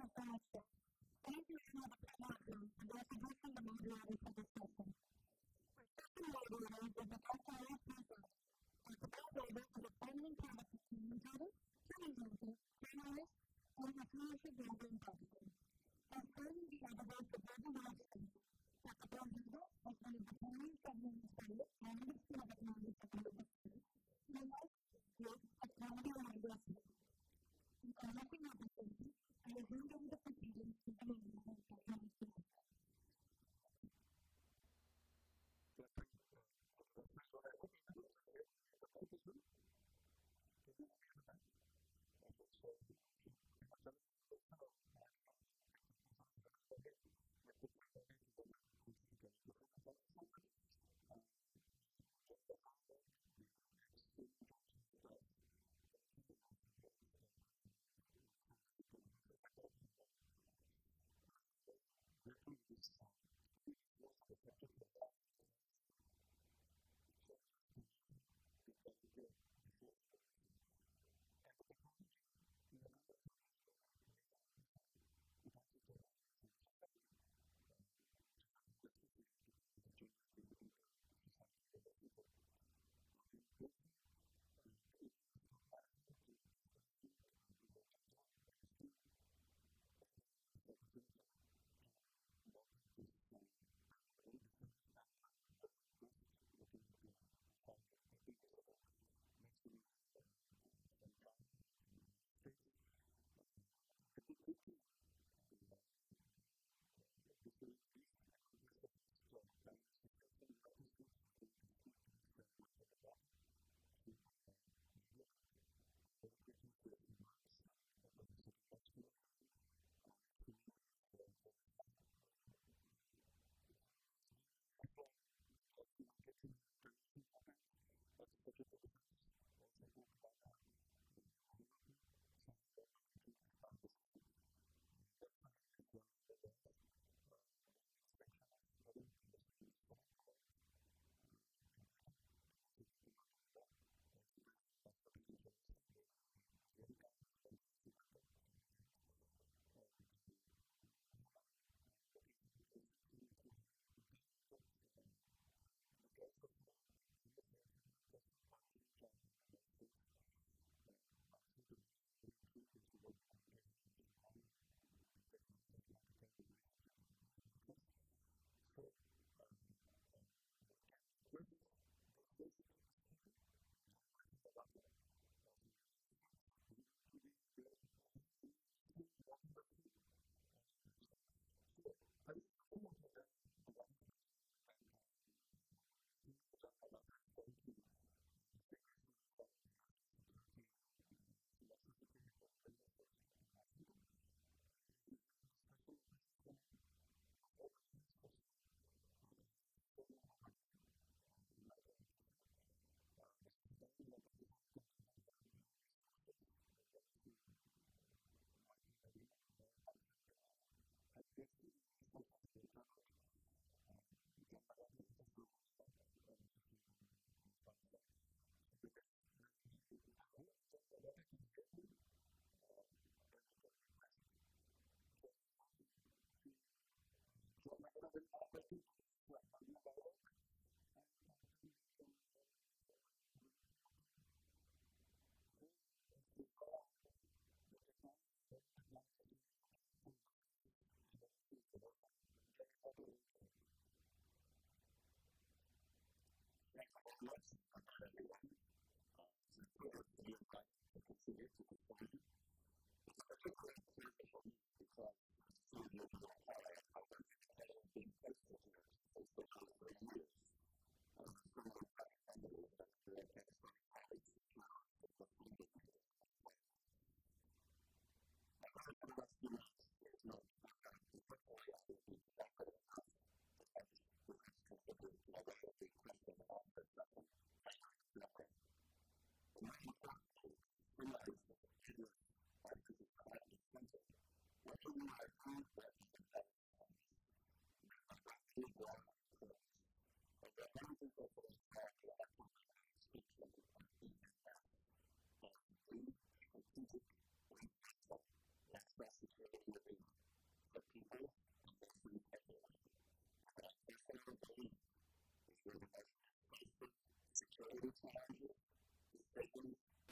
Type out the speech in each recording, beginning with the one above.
society. Thank you for the platform and the suggestion the moderator for discussion. Our second moderator is the Dr. Professor. Dr. Moderator is a permanent part of the communicator, communicator, journalist, and a commercial building person. Has earned the editor for Global Magazine. Dr. Moderator is one of the founding administrators and the Civic Knowledge of the State. And was at Columbia University. In collecting opportunities, I will hand over the proceedings to the moderator for conversation.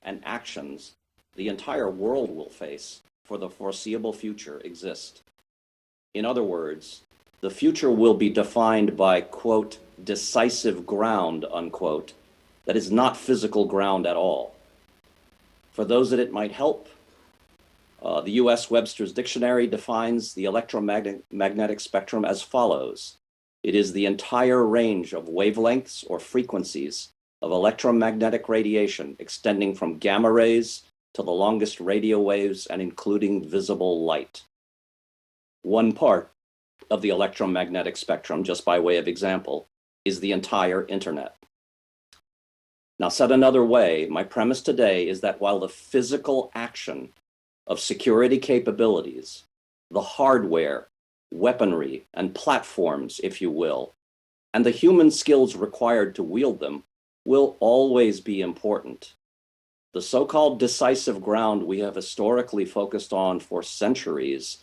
and actions the entire world will face for the foreseeable future exist. In other words, the future will be defined by, quote, decisive ground, unquote, that is not physical ground at all. For those that it might help, the US Webster's Dictionary defines the electromagnetic spectrum as follows. It is the entire range of wavelengths or frequencies of electromagnetic radiation extending from gamma rays to the longest radio waves and including visible light. One part of the electromagnetic spectrum, just by way of example, is the entire internet. Now, said another way, my premise today is that while the physical action of security capabilities, the hardware, weaponry, and platforms, if you will, and the human skills required to wield them will always be important. The so-called decisive ground we have historically focused on for centuries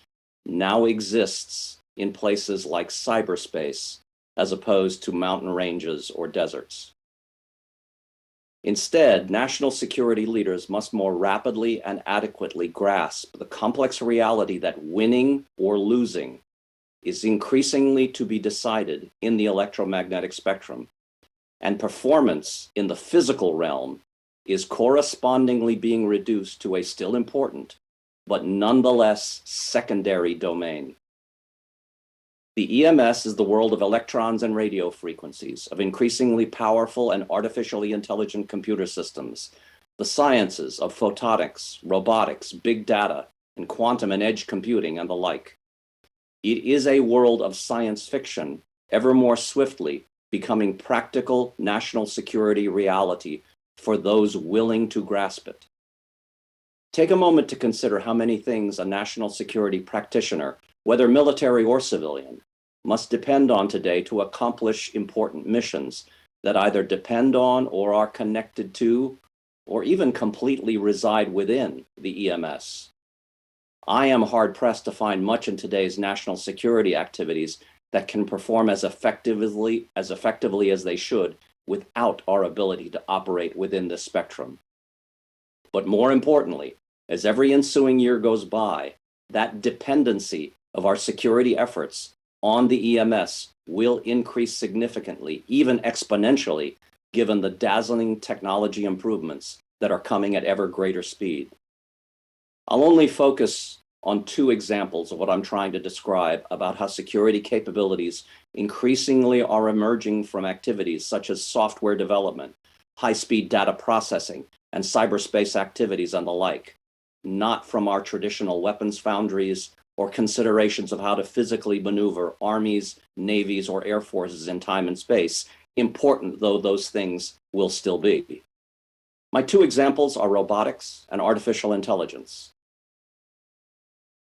now exists in places like cyberspace, as opposed to mountain ranges or deserts. Instead, national security leaders must more rapidly and adequately grasp the complex reality that winning or losing is increasingly to be decided in the electromagnetic spectrum, and performance in the physical realm is correspondingly being reduced to a still important, but nonetheless secondary domain. The EMS is the world of electrons and radio frequencies, of increasingly powerful and artificially intelligent computer systems, the sciences of photonics, robotics, big data, and quantum and edge computing, and the like. It is a world of science fiction, ever more swiftly becoming practical national security reality for those willing to grasp it. Take a moment to consider how many things a national security practitioner, whether military or civilian, must depend on today to accomplish important missions that either depend on or are connected to, or even completely reside within the EMS. I am hard-pressed to find much in today's national security activities that can perform as effectively as they should without our ability to operate within this spectrum. But more importantly, as every ensuing year goes by, that dependency of our security efforts on the EMS will increase significantly, even exponentially, given the dazzling technology improvements that are coming at ever greater speed. I'll only focus on two examples of what I'm trying to describe about how security capabilities increasingly are emerging from activities such as software development, high-speed data processing, and cyberspace activities and the like, not from our traditional weapons foundries or considerations of how to physically maneuver armies, navies, or air forces in time and space, important though those things will still be. My two examples are robotics and artificial intelligence.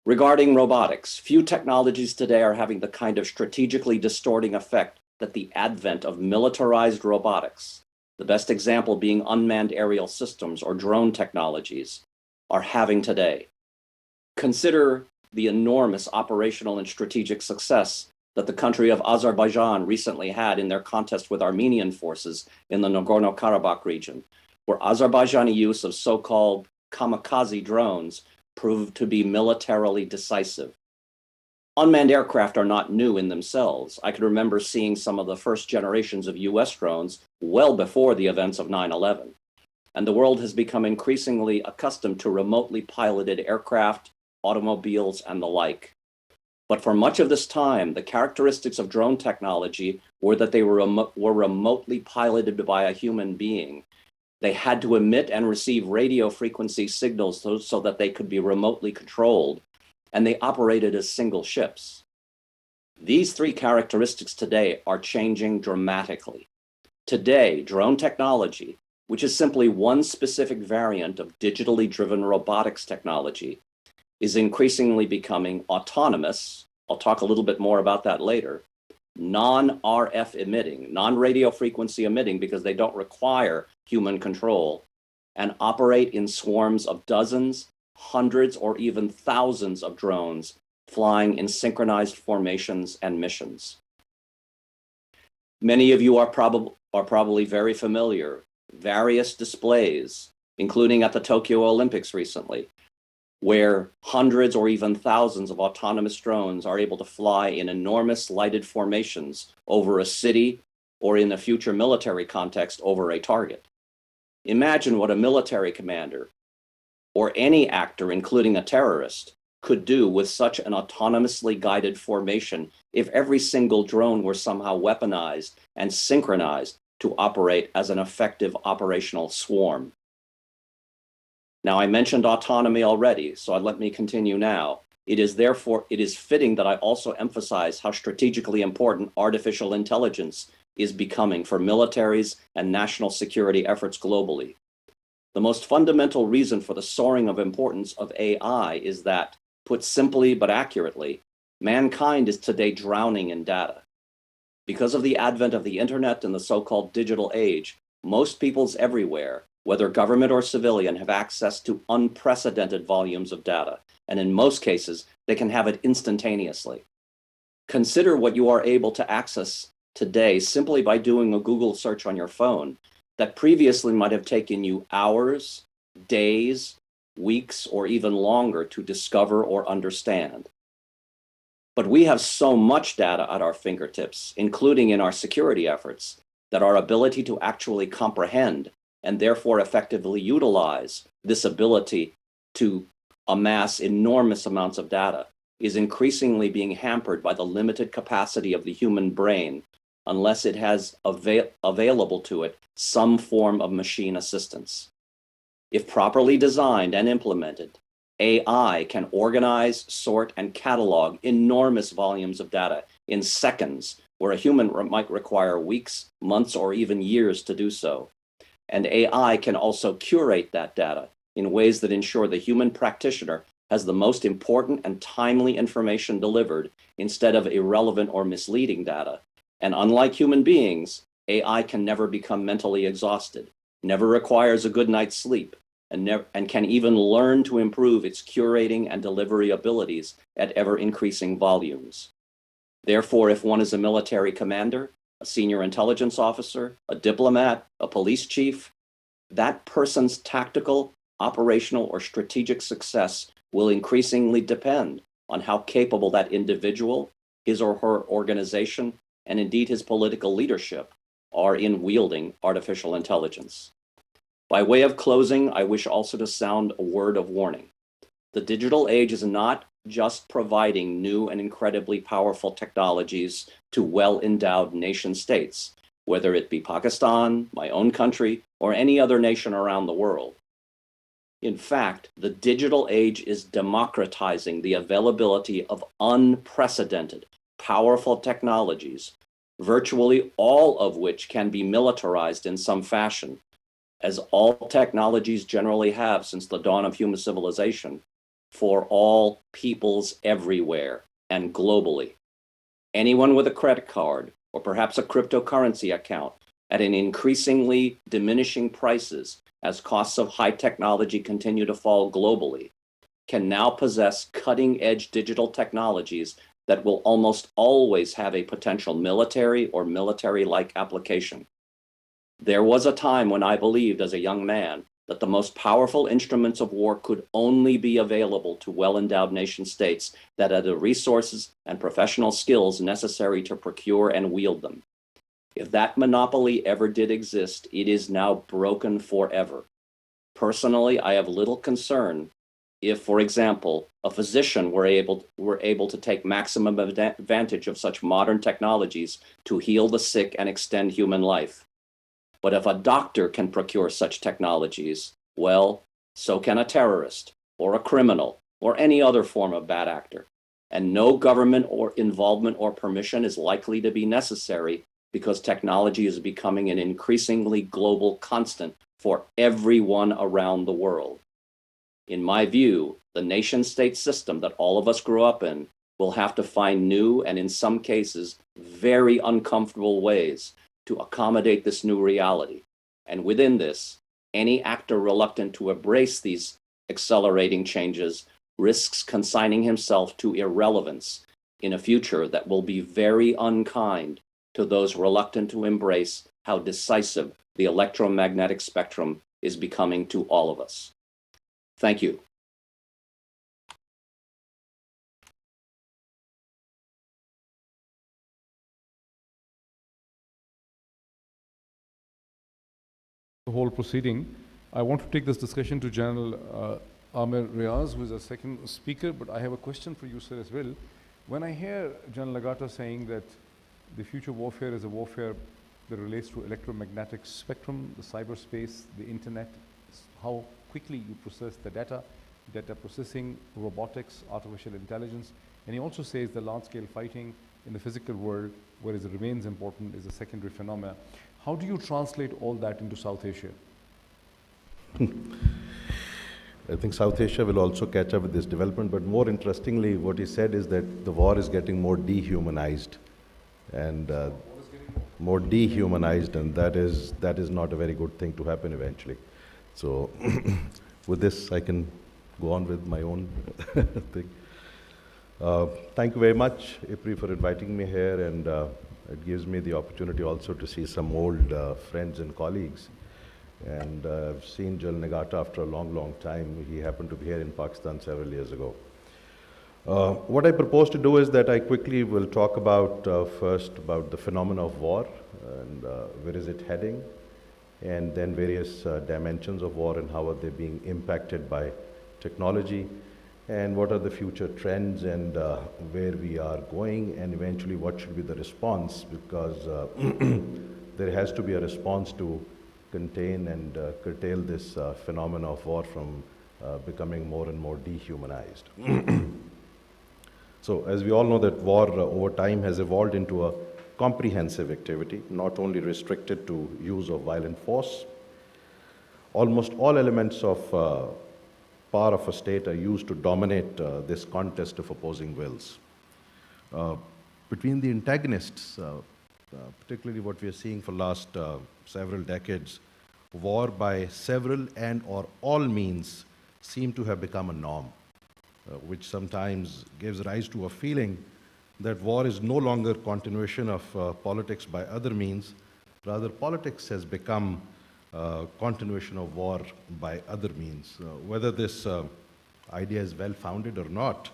Regarding robotics, few technologies today are having the kind of strategically distorting effect that the advent of militarized robotics, the best example being unmanned aerial systems or drone technologies, are having today. Consider the enormous operational and strategic success that the country of Azerbaijan recently had in their contest with Armenian forces in the Nagorno-Karabakh region, where Azerbaijani use of so-called kamikaze drones proved to be militarily decisive. Unmanned aircraft are not new in themselves. I can remember seeing some of the first generations of US drones well before the events of 9/11. And the world has become increasingly accustomed to remotely piloted aircraft, automobiles, and the like. But for much of this time, the characteristics of drone technology were that they were remotely piloted by a human being. They had to emit and receive radio frequency signals so that they could be remotely controlled, and they operated as single ships. These three characteristics today are changing dramatically. Today, drone technology, which is simply one specific variant of digitally driven robotics technology, is increasingly becoming autonomous. I'll talk a little bit more about that later. Non-RF emitting, non-radio frequency emitting, because they don't require human control, and operate in swarms of dozens, hundreds, or even thousands of drones flying in synchronized formations and missions. Many of you are probably very familiar various displays, including at the Tokyo Olympics recently, where hundreds or even thousands of autonomous drones are able to fly in enormous lighted formations over a city or, in a future military context, over a target. Imagine what a military commander or any actor, including a terrorist, could do with such an autonomously guided formation if every single drone were somehow weaponized and synchronized to operate as an effective operational swarm. Now, I mentioned autonomy already, so let me continue now. It is fitting that I also emphasize how strategically important artificial intelligence is becoming for militaries and national security efforts globally. The most fundamental reason for the soaring of importance of AI is that, put simply but accurately, mankind is today drowning in data. Because of the advent of the internet and the so-called digital age, most peoples everywhere, whether government or civilian, have access to unprecedented volumes of data, and in most cases, they can have it instantaneously. Consider what you are able to access today simply by doing a Google search on your phone that previously might have taken you hours, days, weeks, or even longer to discover or understand. But we have so much data at our fingertips, including in our security efforts, that our ability to actually comprehend and therefore effectively utilize this ability to amass enormous amounts of data is increasingly being hampered by the limited capacity of the human brain, unless it has available to it some form of machine assistance. If properly designed and implemented, AI can organize, sort, and catalog enormous volumes of data in seconds, where a human might require weeks, months, or even years to do so. And AI can also curate that data in ways that ensure the human practitioner has the most important and timely information delivered instead of irrelevant or misleading data. And unlike human beings, AI can never become mentally exhausted, never requires a good night's sleep, and can even learn to improve its curating and delivery abilities at ever-increasing volumes. Therefore, if one is a military commander, a senior intelligence officer, a diplomat, a police chief, that person's tactical, operational, or strategic success will increasingly depend on how capable that individual, his or her organization, and indeed his political leadership are in wielding artificial intelligence. By way of closing, I wish also to sound a word of warning. The digital age is not just providing new and incredibly powerful technologies to well-endowed nation states, whether it be Pakistan, my own country, or any other nation around the world. In fact, the digital age is democratizing the availability of unprecedented, powerful technologies, virtually all of which can be militarized in some fashion, as all technologies generally have since the dawn of human civilization, for all peoples everywhere and globally. Anyone with a credit card or perhaps a cryptocurrency account at an increasingly diminishing prices as costs of high technology continue to fall globally can now possess cutting-edge digital technologies that will almost always have a potential military or military-like application. There was a time when I believed as a young man that the most powerful instruments of war could only be available to well-endowed nation states that had the resources and professional skills necessary to procure and wield them. If that monopoly ever did exist, it is now broken forever. Personally, I have little concern if, for example, a physician were able to take maximum advantage of such modern technologies to heal the sick and extend human life. But if a doctor can procure such technologies, well, so can a terrorist, or a criminal, or any other form of bad actor. And no government or involvement or permission is likely to be necessary because technology is becoming an increasingly global constant for everyone around the world. In my view, the nation-state system that all of us grew up in will have to find new and, in some cases, very uncomfortable ways to accommodate this new reality. And within this, any actor reluctant to embrace these accelerating changes risks consigning himself to irrelevance in a future that will be very unkind to those reluctant to embrace how decisive the electromagnetic spectrum is becoming to all of us. Thank you. The whole proceeding. I want to take this discussion to General Amir Riaz, who is our second speaker, but I have a question for you, sir, as well. When I hear General Lagata saying that the future warfare is a warfare that relates to electromagnetic spectrum, the cyberspace, the internet, how quickly you process the data processing, robotics, artificial intelligence, and he also says the large-scale fighting in the physical world, whereas it remains important, is a secondary phenomena. How do you translate all that into South Asia? I think South Asia will also catch up with this development, but more interestingly, what he said is that the war is getting more dehumanized, and more dehumanized, and that is not a very good thing to happen eventually. So, with this, I can go on with my own thing. Thank you very much, IPRI, for inviting me here, and it gives me the opportunity also to see some old friends and colleagues. And I've seen Jal Nagata after a long, long time. He happened to be here in Pakistan several years ago. What I propose to do is that I quickly will talk about first about the phenomena of war and where is it heading, and then various dimensions of war and how are they being impacted by technology, and what are the future trends and where we are going, and eventually what should be the response, because there has to be a response to contain and curtail this phenomena of war from becoming more and more dehumanized. So, as we all know, that war over time has evolved into a comprehensive activity, not only restricted to use of violent force. Almost all elements of power of a state are used to dominate this contest of opposing wills. Between the antagonists, particularly what we are seeing for last several decades, war by several and or all means seem to have become a norm, which sometimes gives rise to a feeling that war is no longer continuation of politics by other means. Rather, politics has become continuation of war by other means. Whether this idea is well-founded or not,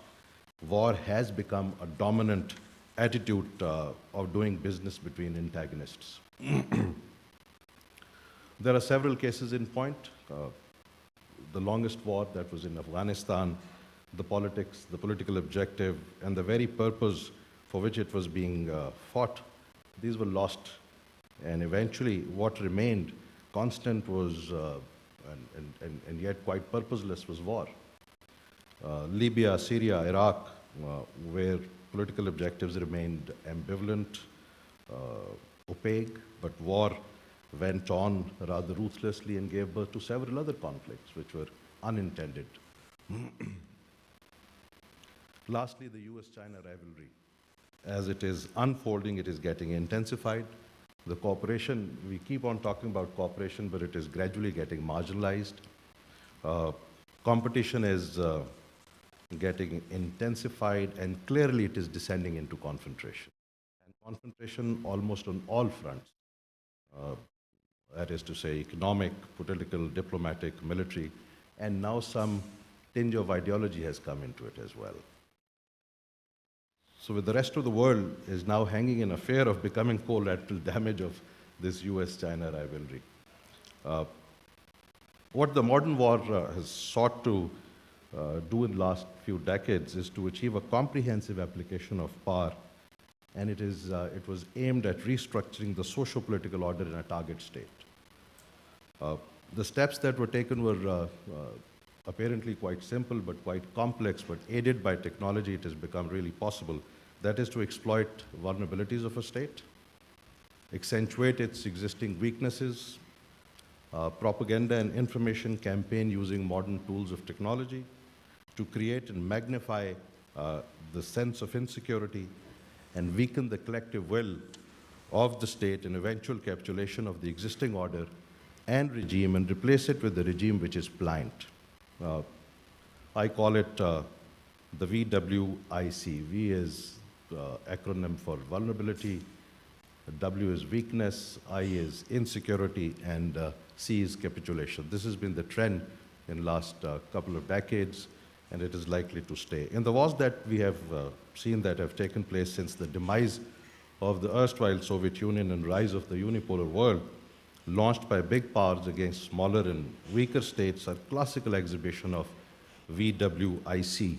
war has become a dominant attitude of doing business between antagonists. There are several cases in point. The longest war, that was in Afghanistan, the politics, the political objective, and the very purpose for which it was being fought, these were lost. And eventually what remained constant was, and yet quite purposeless, was war. Libya, Syria, Iraq, where political objectives remained ambivalent, opaque, but war went on rather ruthlessly and gave birth to several other conflicts which were unintended. Lastly, the US-China rivalry. As it is unfolding, it is getting intensified. The cooperation, we keep on talking about cooperation, but it is gradually getting marginalized. Competition is getting intensified, and clearly it is descending into confrontation. And confrontation almost on all fronts. That is to say, economic, political, diplomatic, military, and now some tinge of ideology has come into it as well. So with the rest of the world is now hanging in a fear of becoming collateral damage of this US-China rivalry. What the modern war has sought to do in the last few decades is to achieve a comprehensive application of power, and it was aimed at restructuring the socio-political order in a target state. The steps that were taken were apparently quite simple but quite complex, but aided by technology it has become really possible. That is to exploit vulnerabilities of a state, accentuate its existing weaknesses, propaganda and information campaign using modern tools of technology, to create and magnify the sense of insecurity and weaken the collective will of the state and eventual capitulation of the existing order and regime, and replace it with a regime which is pliant. I call it the VWIC. V is acronym for vulnerability, W is weakness, I is insecurity, and C is capitulation. This has been the trend in last couple of decades, and it is likely to stay. In the wars that we have seen that have taken place since the demise of the erstwhile Soviet Union and rise of the unipolar world, launched by big powers against smaller and weaker states, are classical exhibition of VWIC,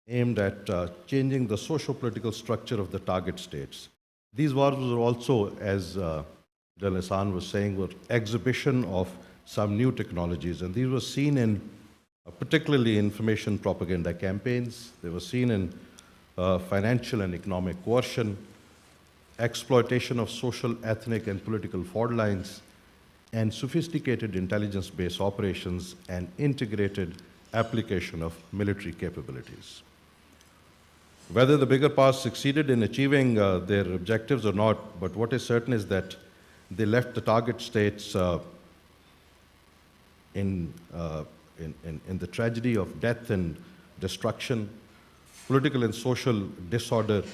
aimed at changing the socio-political structure of the target states. These wars were also, as General Hassan was saying, were exhibition of some new technologies, and these were seen in particularly information propaganda campaigns. They were seen in financial and economic coercion, exploitation of social, ethnic, and political fault lines, and sophisticated intelligence-based operations and integrated application of military capabilities. Whether the bigger powers succeeded in achieving their objectives or not, but what is certain is that they left the target states in the tragedy of death and destruction, political and social disorder,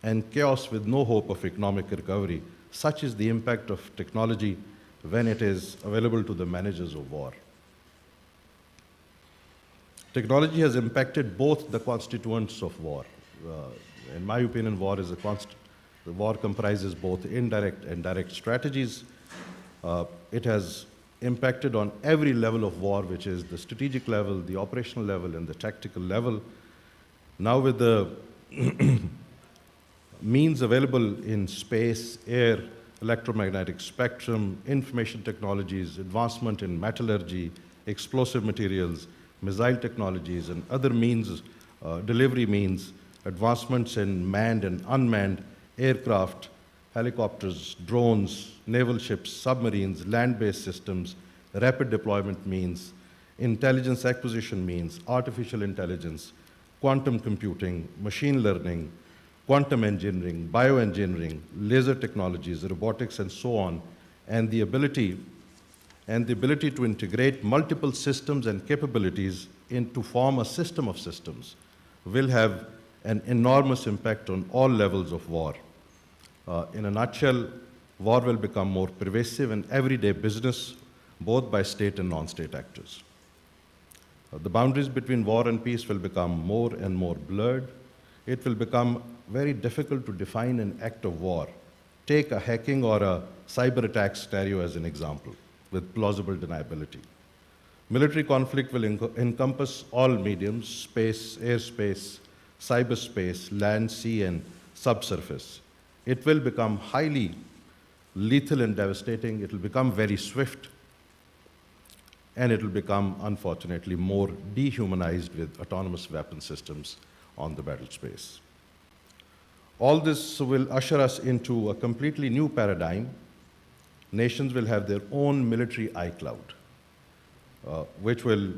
and chaos with no hope of economic recovery. Such is the impact of technology when it is available to the managers of war. Technology has impacted both the constituents of war. In my opinion, war comprises both indirect and direct strategies. It has impacted on every level of war, which is the strategic level, the operational level, and the tactical level. Now with the means available in space, air, electromagnetic spectrum, information technologies, advancement in metallurgy, explosive materials, missile technologies, and other means, delivery means, advancements in manned and unmanned aircraft, helicopters, drones, naval ships, submarines, land-based systems, rapid deployment means, intelligence acquisition means, artificial intelligence, quantum computing, machine learning, quantum engineering, bioengineering, laser technologies, robotics, and so on, and the ability to integrate multiple systems and capabilities to form a system of systems will have an enormous impact on all levels of war. In a nutshell, war will become more pervasive in everyday business, both by state and non-state actors. The boundaries between war and peace will become more and more blurred. It will become very difficult to define an act of war. Take a hacking or a cyber attack scenario as an example, with plausible deniability. Military conflict will encompass all mediums: space, airspace, cyberspace, land, sea, and subsurface. It will become highly lethal and devastating. It will become very swift, and it will become, unfortunately, more dehumanized with autonomous weapon systems on the battle space. All this will usher us into a completely new paradigm. Nations will have their own military iCloud, which will,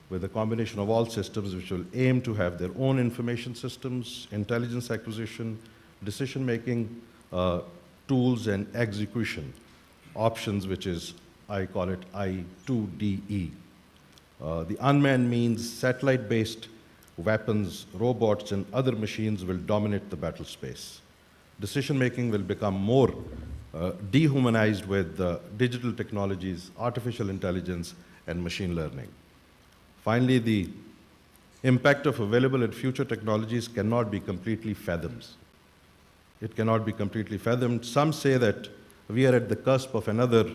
with a combination of all systems, which will aim to have their own information systems, intelligence acquisition, decision-making tools, and execution options, which is, I call it I2DE. The unmanned means satellite-based weapons, robots, and other machines will dominate the battle space. Decision-making will become more dehumanized with digital technologies, artificial intelligence, and machine learning. Finally, the impact of available and future technologies cannot be completely fathomed. It cannot be completely fathomed. Some say that we are at the cusp of another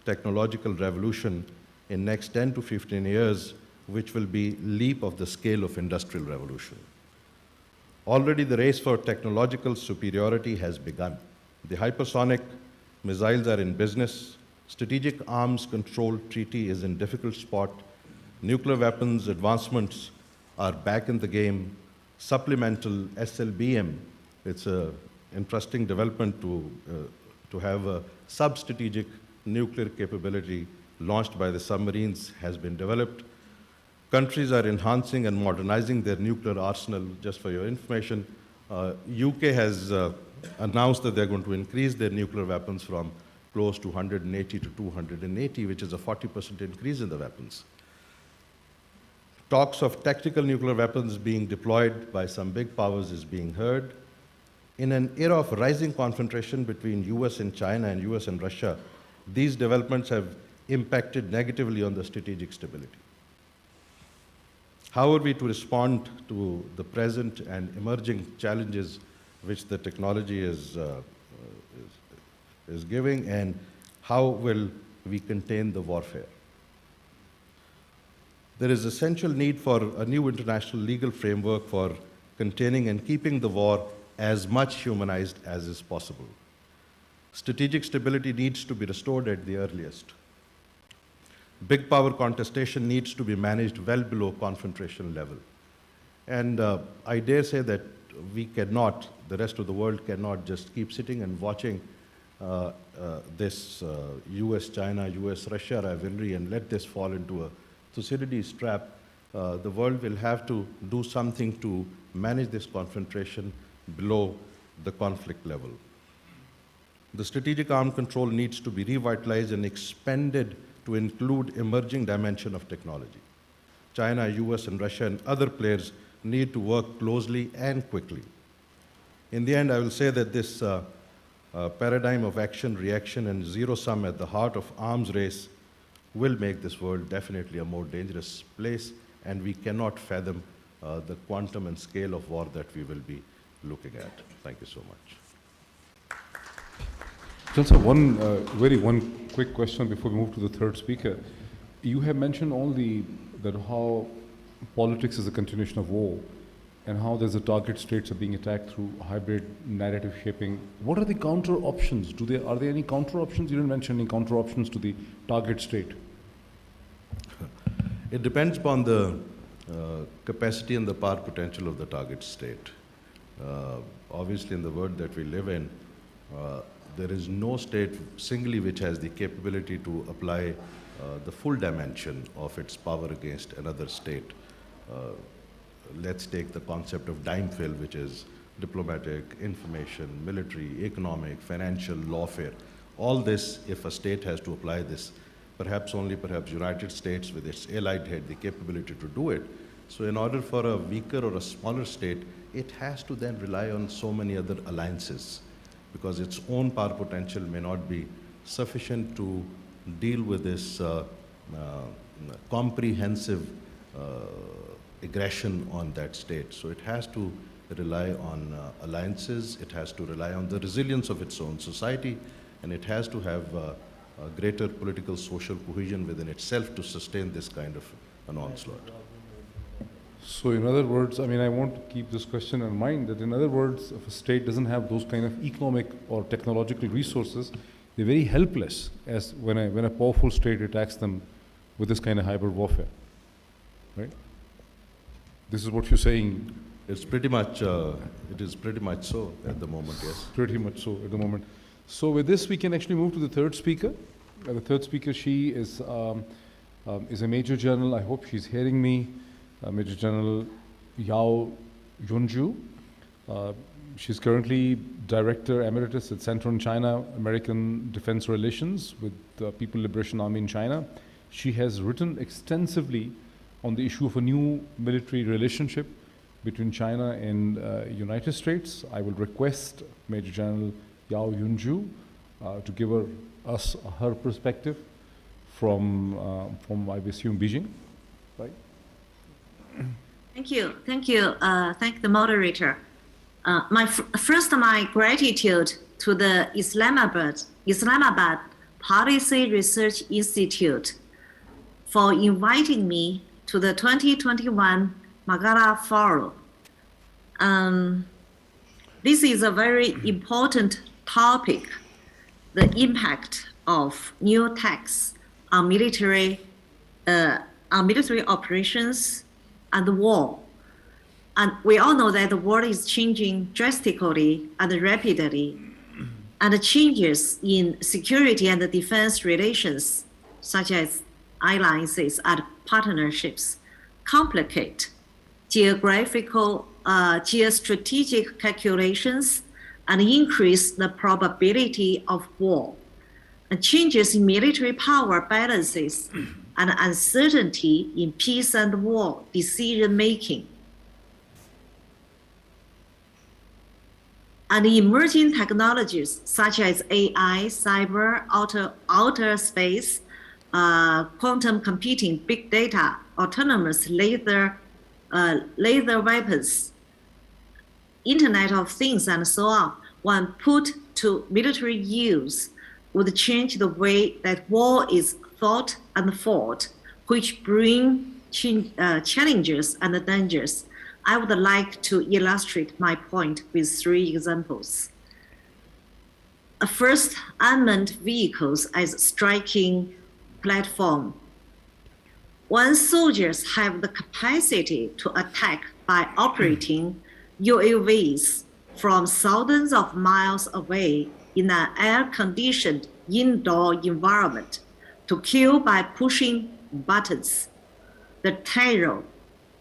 technological revolution in next 10 to 15 years, which will be leap of the scale of industrial revolution. Already the race for technological superiority has begun. The hypersonic missiles are in business. Strategic arms control treaty is in difficult spot. Nuclear weapons advancements are back in the game. Supplemental SLBM, it's an interesting development to have a sub-strategic nuclear capability launched by the submarines has been developed. Countries are enhancing and modernizing their nuclear arsenal. Just for your information, UK has announced that they're going to increase their nuclear weapons from close to 180 to 280, which is a 40% increase in the weapons. Talks of tactical nuclear weapons being deployed by some big powers is being heard. In an era of rising confrontation between US and China and US and Russia, these developments have impacted negatively on the strategic stability. How are we to respond to the present and emerging challenges which the technology is giving, and how will we contain the warfare? There is essential need for a new international legal framework for containing and keeping the war as much humanized as is possible. Strategic stability needs to be restored at the earliest. Big power contestation needs to be managed well below confrontation level. And I dare say that we cannot, the rest of the world cannot just keep sitting and watching this US-China, US-Russia rivalry and let this fall into a Thucydides trap. The world will have to do something to manage this confrontation below the conflict level. The strategic arm control needs to be revitalized and expanded to include emerging dimension of technology. China, US, and Russia and other players need to work closely and quickly. In the end, I will say that this paradigm of action, reaction, and zero sum at the heart of arms race will make this world definitely a more dangerous place, and we cannot fathom the quantum and scale of war that we will be looking at. Thank you so much. Just one quick question before we move to the third speaker. You have mentioned that how politics is a continuation of war, and how there's a target states are being attacked through hybrid narrative shaping. What are the counter options? Are there any counter options? You didn't mention any counter options to the target state. It depends upon the capacity and the power potential of the target state. Obviously, in the world that we live in, there is no state singly which has the capability to apply the full dimension of its power against another state. Let's take the concept of dime fill, which is diplomatic, information, military, economic, financial, lawfare. All this, if a state has to apply this, perhaps United States with its allied had the capability to do it. So in order for a weaker or a smaller state, it has to then rely on so many other alliances, because its own power potential may not be sufficient to deal with this comprehensive aggression on that state. So it has to rely on alliances, it has to rely on the resilience of its own society, and it has to have a greater political social cohesion within itself to sustain this kind of an onslaught. So in other words, I mean, I want to keep this question in mind, that in other words, if a state doesn't have those kind of economic or technological resources, they're very helpless as when a powerful state attacks them with this kind of hybrid warfare, right? This is what you're saying. It's pretty much, it is pretty much so at the moment, yes. Pretty much so at the moment. So with this, we can actually move to the third speaker. The third speaker, she is a Major General. I hope she's hearing me. Major General Yao Yunju. She's currently Director Emeritus at Center on China-American Defense Relations with the People Liberation Army in China. She has written extensively on the issue of a new military relationship between China and United States. I will request Major General Yao Yunju to give us her perspective from I assume, Beijing, right? Thank you. Thank the moderator. First, my gratitude to the Islamabad Policy Research Institute for inviting me to the 2021 Margalla Forum. This is a very important topic, the impact of new attacks on military operations and the war. And we all know that the world is changing drastically and rapidly, and the changes in security and the defense relations, such as alliances and partnerships, complicate geostrategic calculations and increase the probability of war. And changes in military power balances and uncertainty in peace and war decision making. And emerging technologies such as AI, cyber, outer space, quantum computing, big data, autonomous laser weapons, Internet of Things, and so on, when put to military use, would change the way that war is thought and fought, which bring challenges and dangers. I would like to illustrate my point with 3 examples. First, unmanned vehicles as striking platform. When soldiers have the capacity to attack by operating UAVs from thousands of miles away in an air-conditioned indoor environment to kill by pushing buttons, the terror,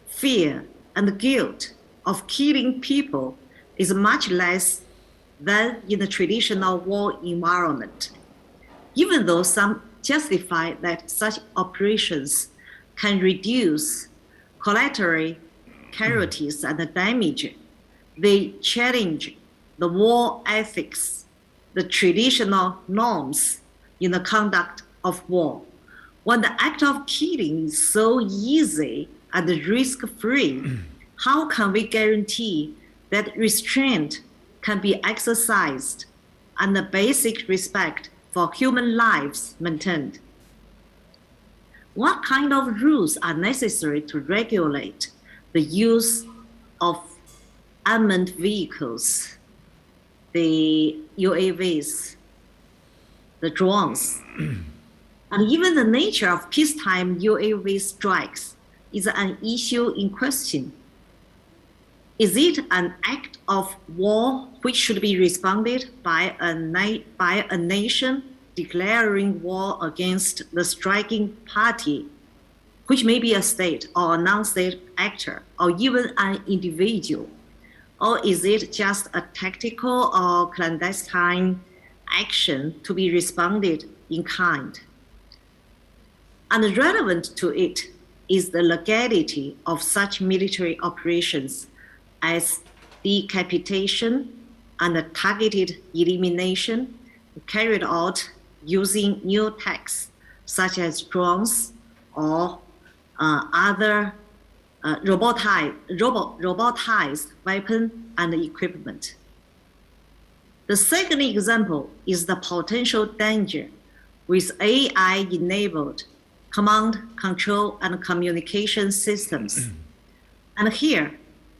fear, and guilt of killing people is much less than in the traditional war environment. Even though some justify that such operations can reduce collateral casualties and damage, they challenge the war ethics, the traditional norms in the conduct of war. When the act of killing is so easy and risk-free, how can we guarantee that restraint can be exercised and the basic respect for human lives maintained? What kind of rules are necessary to regulate the use of unmanned vehicles, the UAVs, the drones? And even the nature of peacetime UAV strikes is an issue in question. Is it an act of war which should be responded by a nation declaring war against the striking party, which may be a state or a non-state actor, or even an individual? Or is it just a tactical or clandestine action to be responded in kind? And relevant to it is the legality of such military operations as decapitation and targeted elimination carried out using new techs such as drones or other robotized weapon and equipment. The second example is the potential danger with AI-enabled command, control, and communication systems. And here,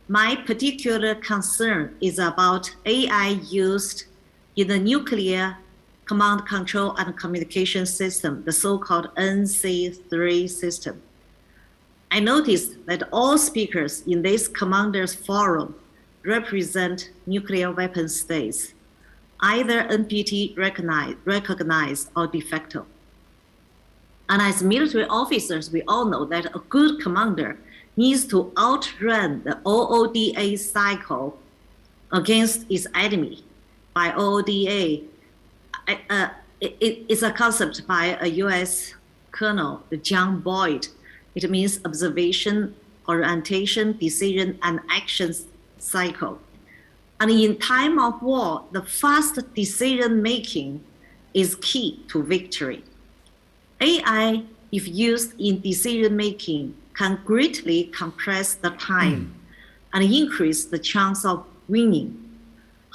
my particular concern is about AI used in the nuclear command, control, and communication system, the so-called NC3 system. I noticed that all speakers in this commanders forum represent nuclear weapon states, either NPT recognized or de facto. And as military officers, we all know that a good commander needs to outrun the OODA cycle against its enemy. By OODA, it's a concept by a US colonel, John Boyd. It means observation, orientation, decision, and action cycle. And in time of war, the fast decision-making is key to victory. AI, if used in decision-making, can greatly compress the time and increase the chance of winning.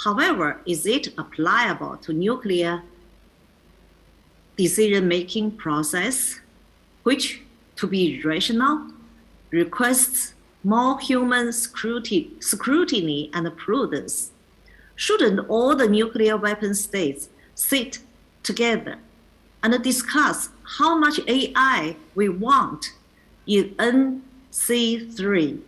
However, is it applicable to nuclear decision-making process, which, to be rational, requests more human scrutiny and prudence? Shouldn't all the nuclear weapon states sit together and discuss how much AI we want in NC3?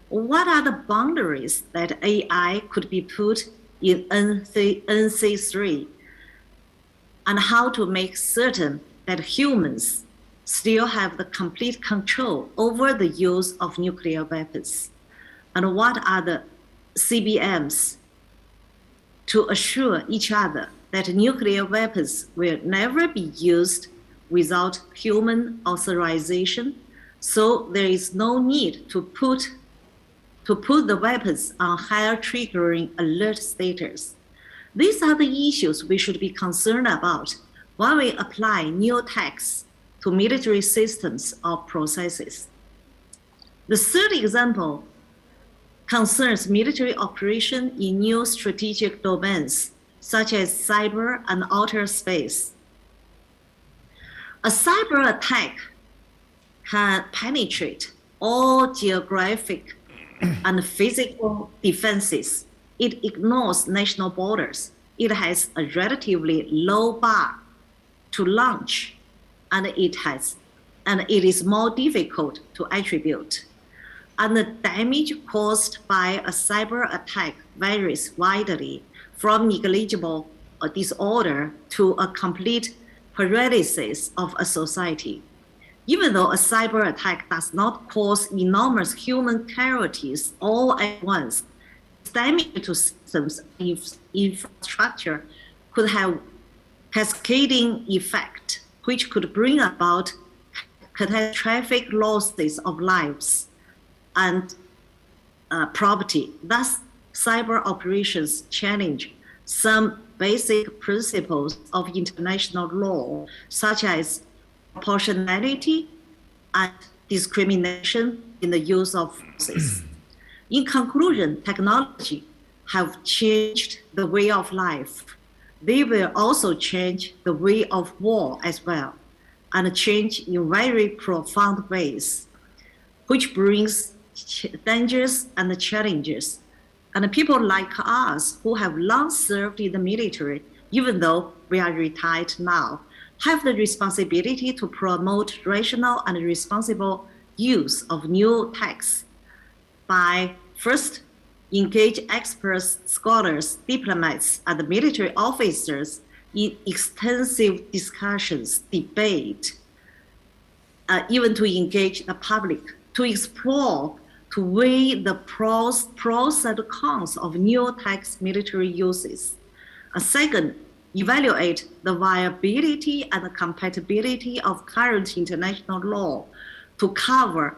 What are the boundaries that AI could be put in NC3? And how to make certain that humans still have the complete control over the use of nuclear weapons? And what are the CBMs to assure each other that nuclear weapons will never be used without human authorization, so there is no need to put to put the weapons on higher triggering alert status. These are the issues we should be concerned about when we apply new techs to military systems or processes. The third example concerns military operation in new strategic domains, such as cyber and outer space. A cyber attack can penetrate all geographic and physical defenses. It ignores national borders. It has a relatively low bar to launch, and it is more difficult to attribute. And the damage caused by a cyber attack varies widely, from negligible disorder to a complete paralysis of a society. Even though a cyber attack does not cause enormous human casualties all at once, damage to systems infrastructure could have cascading effect, which could bring about catastrophic losses of lives and property. Thus, cyber operations challenge some basic principles of international law, such as proportionality and discrimination in the use of forces. In conclusion, technology have changed the way of life. They will also change the way of war as well, and change in very profound ways, which brings dangers and challenges. And people like us who have long served in the military, even though we are retired now, have the responsibility to promote rational and responsible use of new techs by first engage experts, scholars, diplomats, and military officers in extensive discussions, debate, even to engage the public, to explore, to weigh the pros and cons of new techs military uses. Second, evaluate the viability and the compatibility of current international law to cover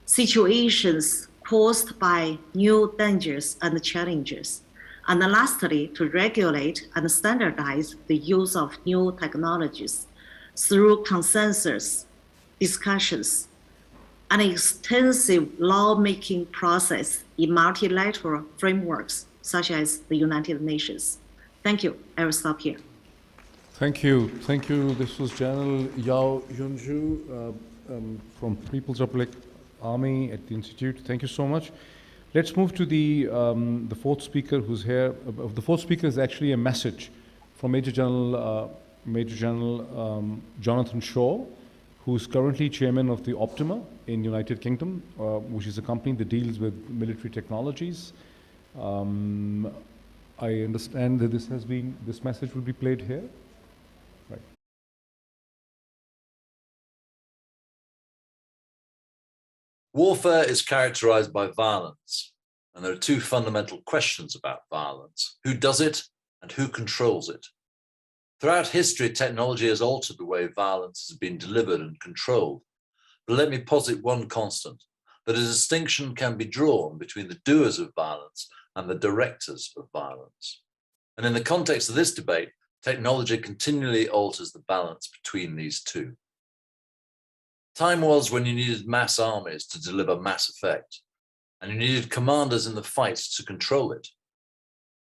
situations caused by new dangers and challenges. And lastly, to regulate and standardize the use of new technologies through consensus, discussions, an extensive lawmaking process in multilateral frameworks, such as the United Nations. Thank you. I will stop here. Thank you. Thank you. This was General Yao Yunju from People's Republic Army at the Institute. Thank you so much. Let's move to the fourth speaker who's here. The fourth speaker is actually a message from Major General Jonathan Shaw, who's currently chairman of the Optima in United Kingdom, which is a company that deals with military technologies. I understand that this message will be played here. Right. Warfare is characterized by violence, and there are two fundamental questions about violence: who does it and who controls it? Throughout history, technology has altered the way violence has been delivered and controlled. But let me posit one constant, that a distinction can be drawn between the doers of violence and the directors of violence. And in the context of this debate, technology continually alters the balance between these two. Time was when you needed mass armies to deliver mass effect, and you needed commanders in the fight to control it.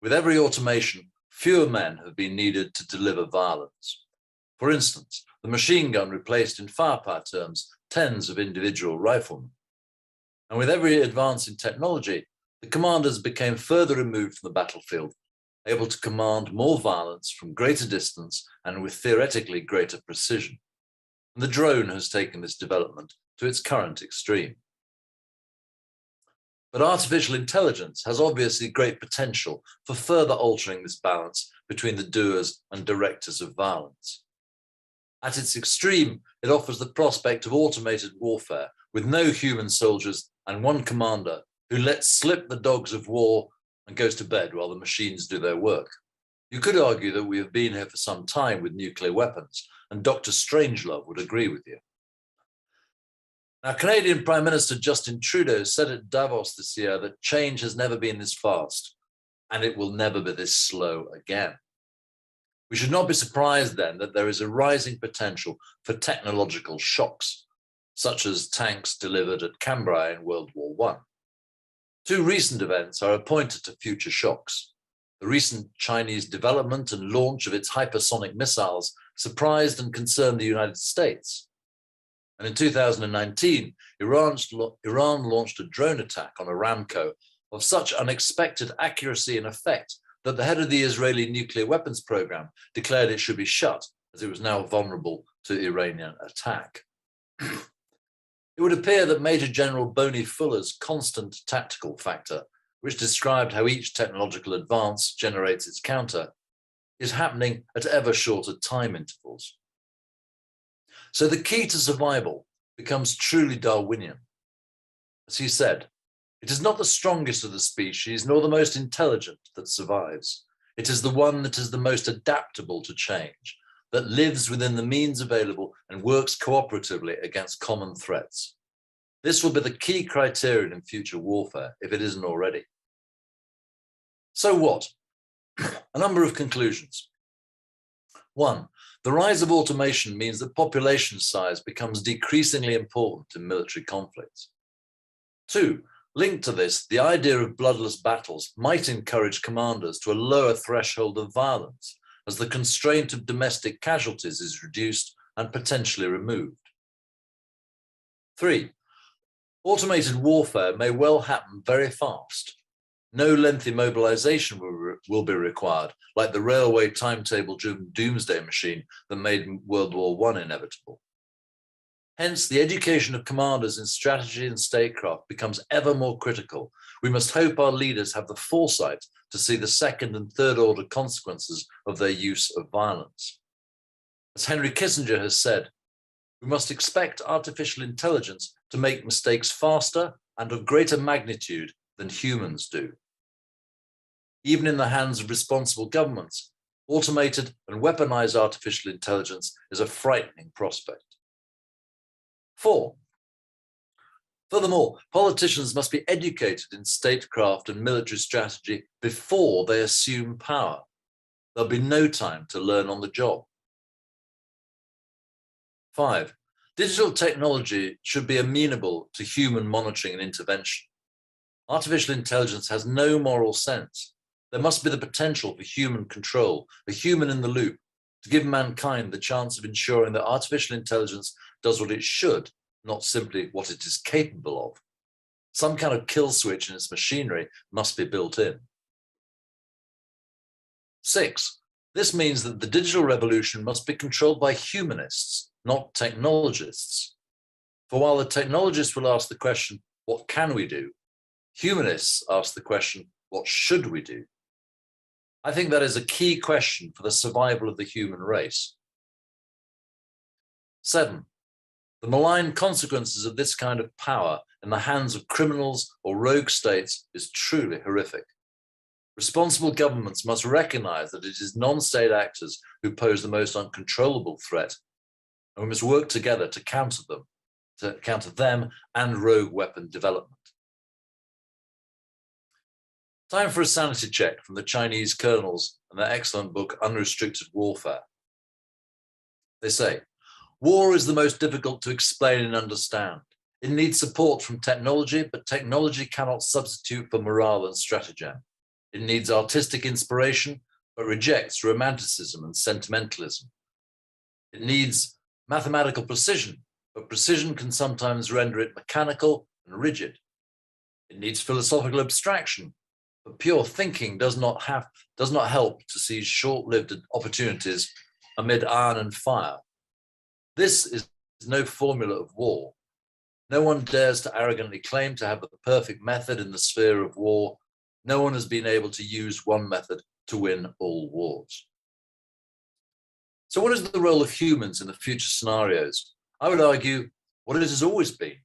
With every automation, fewer men have been needed to deliver violence. For instance, the machine gun replaced in firepower terms tens of individual riflemen. And with every advance in technology, the commanders became further removed from the battlefield, able to command more violence from greater distance and with theoretically greater precision. And the drone has taken this development to its current extreme. But artificial intelligence has obviously great potential for further altering this balance between the doers and directors of violence. At its extreme, it offers the prospect of automated warfare with no human soldiers and one commander who lets slip the dogs of war and goes to bed while the machines do their work. You could argue that we have been here for some time with nuclear weapons, and Dr. Strangelove would agree with you. Now, Canadian Prime Minister Justin Trudeau said at Davos this year that change has never been this fast, and it will never be this slow again. We should not be surprised then that there is a rising potential for technological shocks, such as tanks delivered at Cambrai in World War I. Two recent events are appointed to future shocks. The recent Chinese development and launch of its hypersonic missiles surprised and concerned the United States. And in 2019, Iran launched a drone attack on Aramco of such unexpected accuracy and effect that the head of the Israeli nuclear weapons program declared it should be shut, as it was now vulnerable to Iranian attack. It would appear that Major General Boney Fuller's constant tactical factor, which described how each technological advance generates its counter, is happening at ever shorter time intervals. So the key to survival becomes truly Darwinian. As he said, it is not the strongest of the species, nor the most intelligent that survives. It is the one that is the most adaptable to change, that lives within the means available and works cooperatively against common threats. This will be the key criterion in future warfare, if it isn't already. So what? A number of conclusions. One, the rise of automation means that population size becomes decreasingly important in military conflicts. Two, linked to this, the idea of bloodless battles might encourage commanders to a lower threshold of violence, as the constraint of domestic casualties is reduced and potentially removed. Three, automated warfare may well happen very fast. No lengthy mobilization will be required, like the railway timetable-driven doomsday machine that made World War I inevitable. Hence, the education of commanders in strategy and statecraft becomes ever more critical. We must hope our leaders have the foresight to see the second and third order consequences of their use of violence. As Henry Kissinger has said, we must expect artificial intelligence to make mistakes faster and of greater magnitude than humans do. Even in the hands of responsible governments, automated and weaponized artificial intelligence is a frightening prospect. 4. Furthermore, politicians must be educated in statecraft and military strategy before they assume power. There'll be no time to learn on the job. 5. Digital technology should be amenable to human monitoring and intervention. Artificial intelligence has no moral sense. There must be the potential for human control, a human in the loop, to give mankind the chance of ensuring that artificial intelligence does what it should, not simply what it is capable of. Some kind of kill switch in its machinery must be built in. 6. This means that the digital revolution must be controlled by humanists, not technologists. For while the technologists will ask the question, what can we do? Humanists ask the question, what should we do? I think that is a key question for the survival of the human race. 7. The malign consequences of this kind of power in the hands of criminals or rogue states is truly horrific. Responsible governments must recognize that it is non-state actors who pose the most uncontrollable threat, and we must work together to counter them and rogue weapon development. Time for a sanity check from the Chinese colonels and their excellent book, Unrestricted Warfare. They say, war is the most difficult to explain and understand. It needs support from technology, but technology cannot substitute for morale and stratagem. It needs artistic inspiration, but rejects romanticism and sentimentalism. It needs mathematical precision, but precision can sometimes render it mechanical and rigid. It needs philosophical abstraction, but pure thinking does not help to seize short-lived opportunities amid iron and fire. This is no formula of war. No one dares to arrogantly claim to have the perfect method in the sphere of war. No one has been able to use one method to win all wars. So what is the role of humans in the future scenarios? I would argue what it has always been,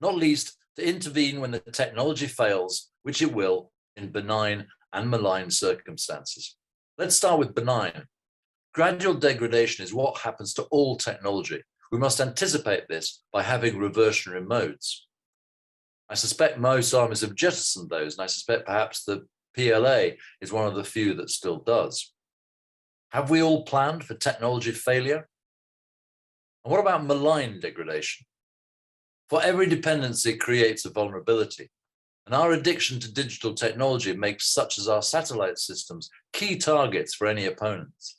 not least to intervene when the technology fails, which it will, in benign and malign circumstances. Let's start with benign. Gradual degradation is what happens to all technology. we must anticipate this by having reversionary modes. I suspect most armies have jettisoned those, and I suspect perhaps the PLA is one of the few that still does. Have we all planned for technology failure? And what about malign degradation? For every dependency creates a vulnerability, and our addiction to digital technology makes such as our satellite systems key targets for any opponents.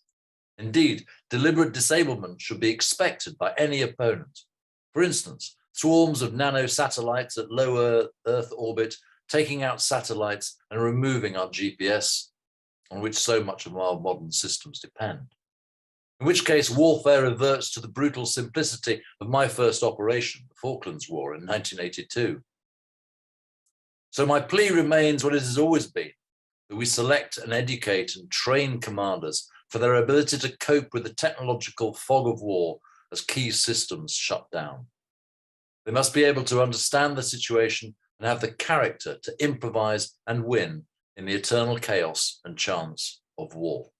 Indeed, deliberate disablement should be expected by any opponent. For instance, swarms of nanosatellites at low Earth orbit, taking out satellites and removing our GPS, on which so much of our modern systems depend. In which case, warfare reverts to the brutal simplicity of my first operation, the Falklands War in 1982. So my plea remains what it has always been, that we select and educate and train commanders for their ability to cope with the technological fog of war as key systems shut down. They must be able to understand the situation and have the character to improvise and win in the eternal chaos and chance of war.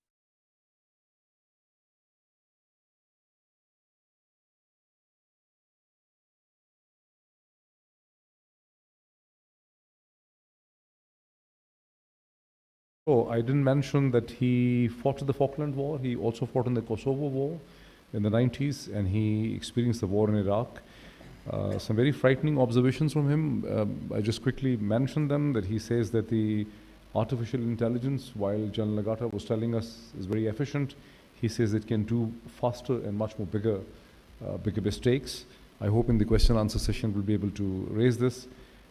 Oh, I didn't mention that he fought in the Falkland War. He also fought in the Kosovo War in the 90s, and he experienced the war in Iraq. Some very frightening observations from him. I just quickly mentioned them, that he says that the artificial intelligence, while General Nagata was telling us is very efficient, he says it can do faster and much more bigger mistakes. I hope in the question answer session we'll be able to raise this.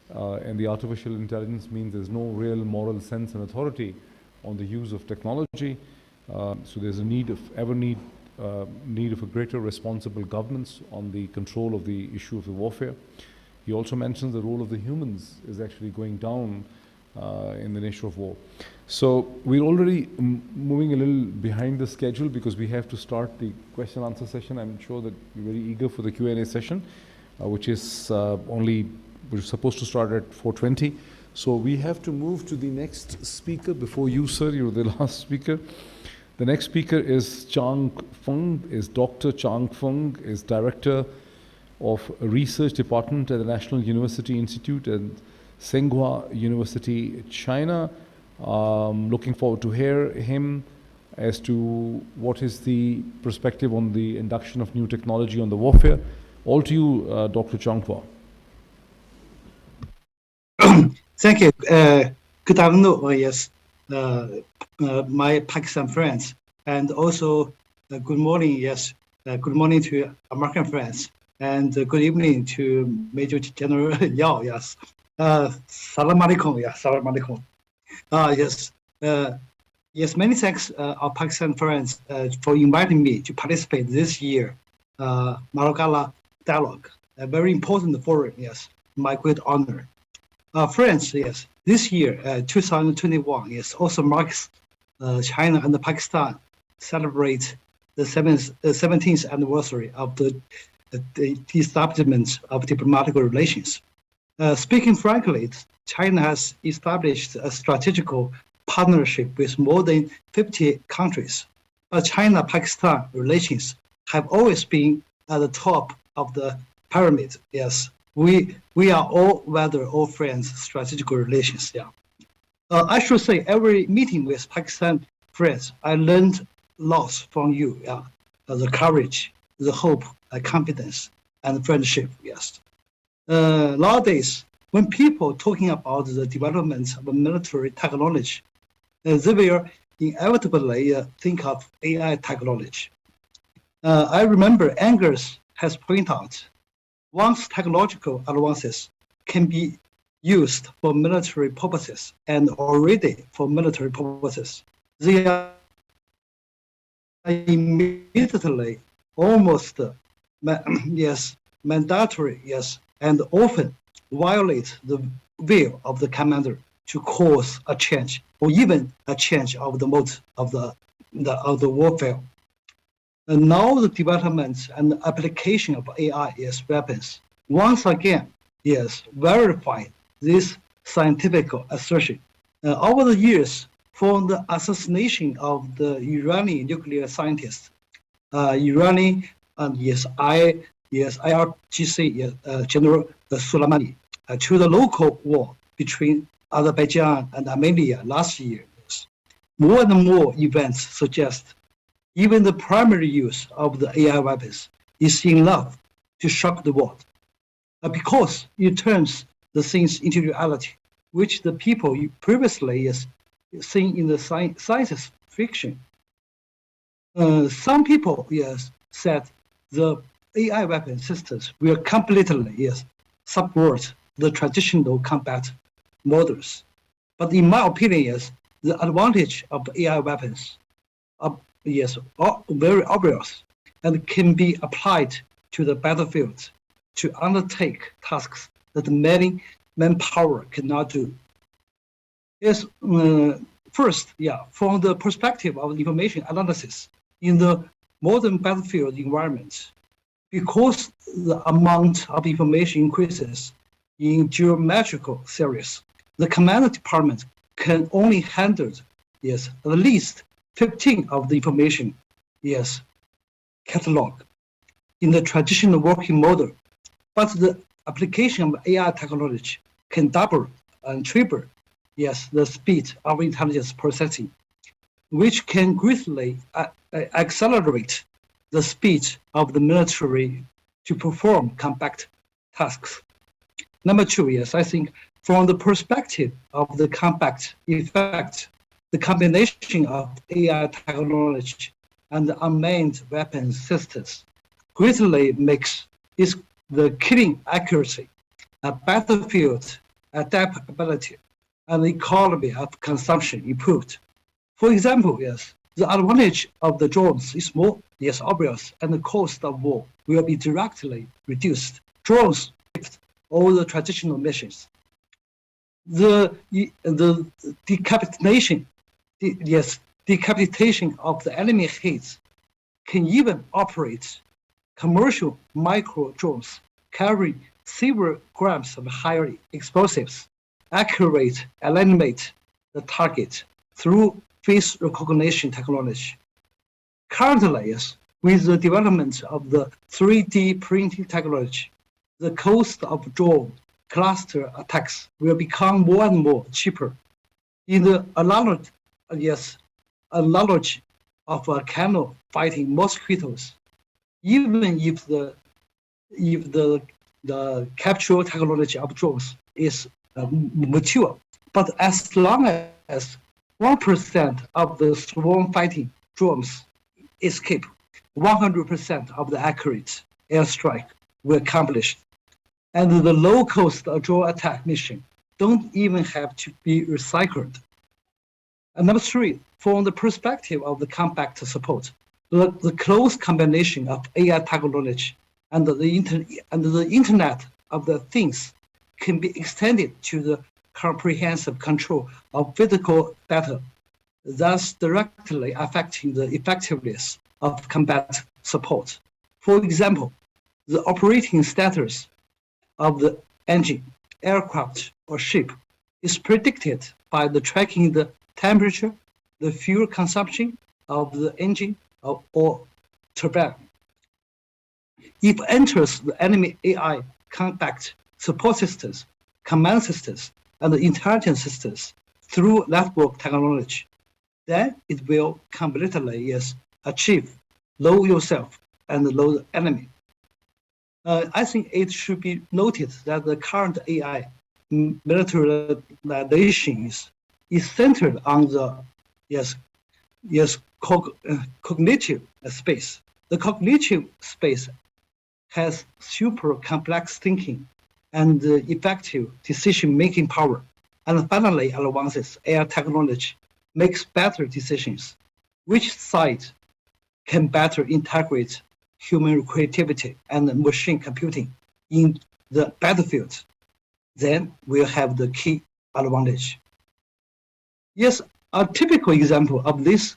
And the artificial intelligence means there's no real moral sense and authority on the use of technology. So there's a need of a greater responsible governance on the control of the issue of the warfare. He also mentions the role of the humans is actually going down in the nature of war. So we're already moving a little behind the schedule because we have to start the question answer session. I'm sure that you're very eager for the Q&A session, which is we're supposed to start at 4:20. So we have to move to the next speaker before you, sir. You're the last speaker. The next speaker is Chang Fung, is Dr. Chang Fung, is Director of Research Department at the National University Institute at Tsinghua University, China. Looking forward to hear him as to what is the perspective on the induction of new technology on the warfare. All to you, Dr. Chang Fung. Thank you. Good afternoon, yes, my Pakistan friends, and also good morning, yes, good morning to American friends, and good evening to Major General Yao, yes. Salam alaikum, yeah, salam alaikum. Yes, yes, many thanks, our Pakistan friends, for inviting me to participate this year, Margalla Dialogue, a very important forum, yes, my great honor. Friends, yes, this year, 2021, yes, also marks China and Pakistan celebrate the 17th anniversary of the establishment of diplomatic relations. Speaking frankly, China has established a strategical partnership with more than 50 countries. But China-Pakistan relations have always been at the top of the pyramid, yes. We are all friends, strategic relations. Yeah, I should say every meeting with Pakistan friends, I learned lots from you. Yeah, the courage, the hope, confidence, and friendship. Yes. Nowadays, when people talking about the development of military technology, they will inevitably think of AI technology. I remember Engels has pointed out, once technological advances can be used for military purposes and already for military purposes, they are immediately almost mandatory, yes, and often violate the will of the commander to cause a change or even a change of the mode of the warfare. And now the development and application of AI weapons once again verify this scientific assertion. Over the years, from the assassination of the Iranian nuclear scientist, Iranian and IRGC General Soleimani to the local war between Azerbaijan and Armenia last year. More and more events suggest even the primary use of the AI weapons is enough to shock the world, because it turns the things into reality, which the people previously seen in the science fiction. Some people said the AI weapon systems will completely subvert the traditional combat models. But in my opinion, the advantage of AI weapons are very obvious and can be applied to the battlefield to undertake tasks that many manpower cannot do. First, from the perspective of information analysis in the modern battlefield environment, because the amount of information increases in geometrical series, the command department can only handle at least 15 of the information catalog in the traditional working model. But the application of AI technology can double and triple the speed of intelligence processing, which can greatly accelerate the speed of the military to perform combat tasks. Number two, I think from the perspective of the combat effect, the combination of AI technology and the unmanned weapons systems greatly makes the killing accuracy, battlefield adaptability, and the economy of consumption improved. For example, the advantage of the drones is more obvious, and the cost of war will be directly reduced. Drones all the traditional missions. The decapitation of the enemy heads can even operate commercial micro drones carrying several grams of higher explosives, accurately eliminate the target through face recognition technology. Currently, with the development of the 3D printing technology, the cost of drone cluster attacks will become more and more cheaper. In the analogy of a camel fighting mosquitoes, even if the capture technology of drones is mature, but as long as 1% of the swarm fighting drones escape, 100% of the accurate airstrike will accomplish. And the low-cost drone attack mission don't even have to be recycled. And number three, from the perspective of the combat support, the close combination of AI technology and the Internet of the Things can be extended to the comprehensive control of physical data, thus directly affecting the effectiveness of combat support. For example, the operating status of the engine, aircraft, or ship is predicted by the tracking the temperature, the fuel consumption of the engine or turbine. If enters the enemy AI combat support systems, command systems, and the intelligence systems through network technology, then it will completely achieve low yourself and low the enemy. I think it should be noted that the current AI militarization is centered on the cognitive space. The cognitive space has super complex thinking and effective decision-making power. And finally, advances AI technology makes better decisions. Which side can better integrate human creativity and machine computing in the battlefield? Then we'll have the key advantage. Yes, a typical example of this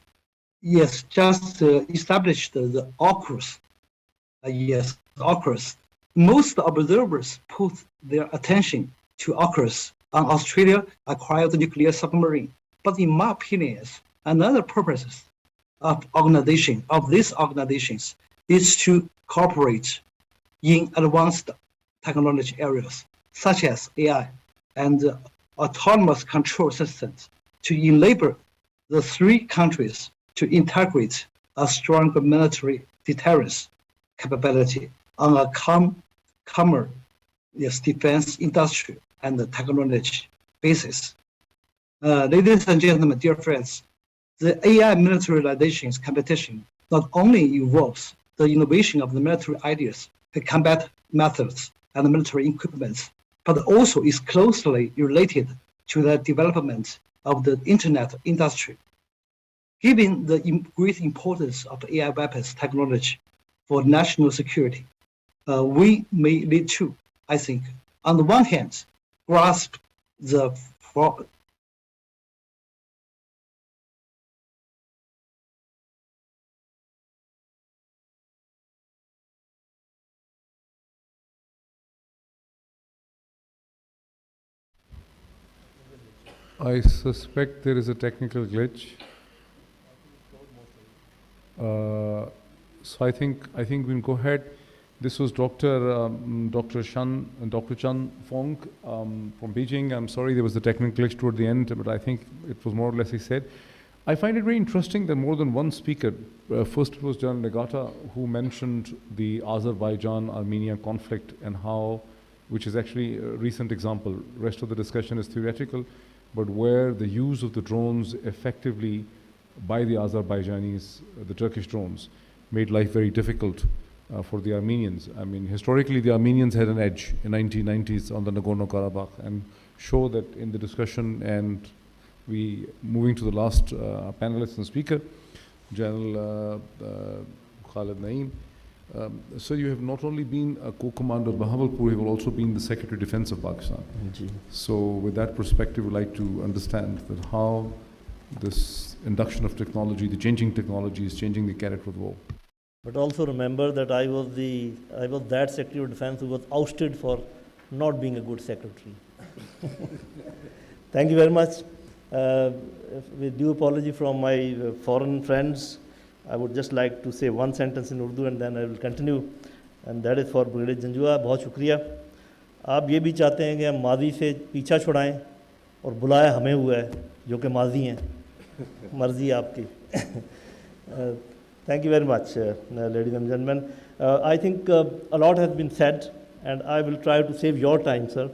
just established the AUKUS. AUKUS. Most observers put their attention to AUKUS on Australia-acquired nuclear submarine. But in my opinion, another purpose of these organizations is to cooperate in advanced technology areas such as AI and autonomous control systems to enable the three countries to integrate a stronger military deterrence capability on a common defense industry and technology basis. Ladies and gentlemen, dear friends, the AI militarization competition not only involves the innovation of the military ideas, the combat methods, and military equipment, but also is closely related to the development of the internet industry. Given the great importance of AI weapons technology for national security, we may need to, I think, on the one hand, grasp the I suspect there is a technical glitch. So I think we'll go ahead. This was Dr. Chang Fung from Beijing. I'm sorry there was a technical glitch toward the end, but I think it was more or less he said. I find it very interesting that more than one speaker, first it was General Legata, who mentioned the Azerbaijan-Armenia conflict and how, which is actually a recent example. The rest of the discussion is theoretical, but where the use of the drones effectively by the Azerbaijanis, the Turkish drones, made life very difficult for the Armenians. I mean, historically, the Armenians had an edge in 1990s on the Nagorno-Karabakh, and show that in the discussion. And we moving to the last panelist and speaker, General Khalid Naeem. So you have not only been a co-commander of Bahawalpur, you have also been the Secretary of Defense of Pakistan. So with that perspective, we'd like to understand that how this induction of technology, the changing technology, is changing the character of the war. But also remember that I was that Secretary of Defense who was ousted for not being a good secretary. Thank you very much. With due apology from my foreign friends, I would just like to say one sentence in Urdu and then I will continue. And that is for Brigadier Janjua. बहुत शुक्रिया. आप ये भी चाहते हैं कि हम माजी से पीछा छुड़ाएं और बुलाया हमें हुआ है जो कि माजी हैं. मर्जी आपकी. Thank you very much, ladies and gentlemen. I think a lot has been said, and I will try to save your time, sir,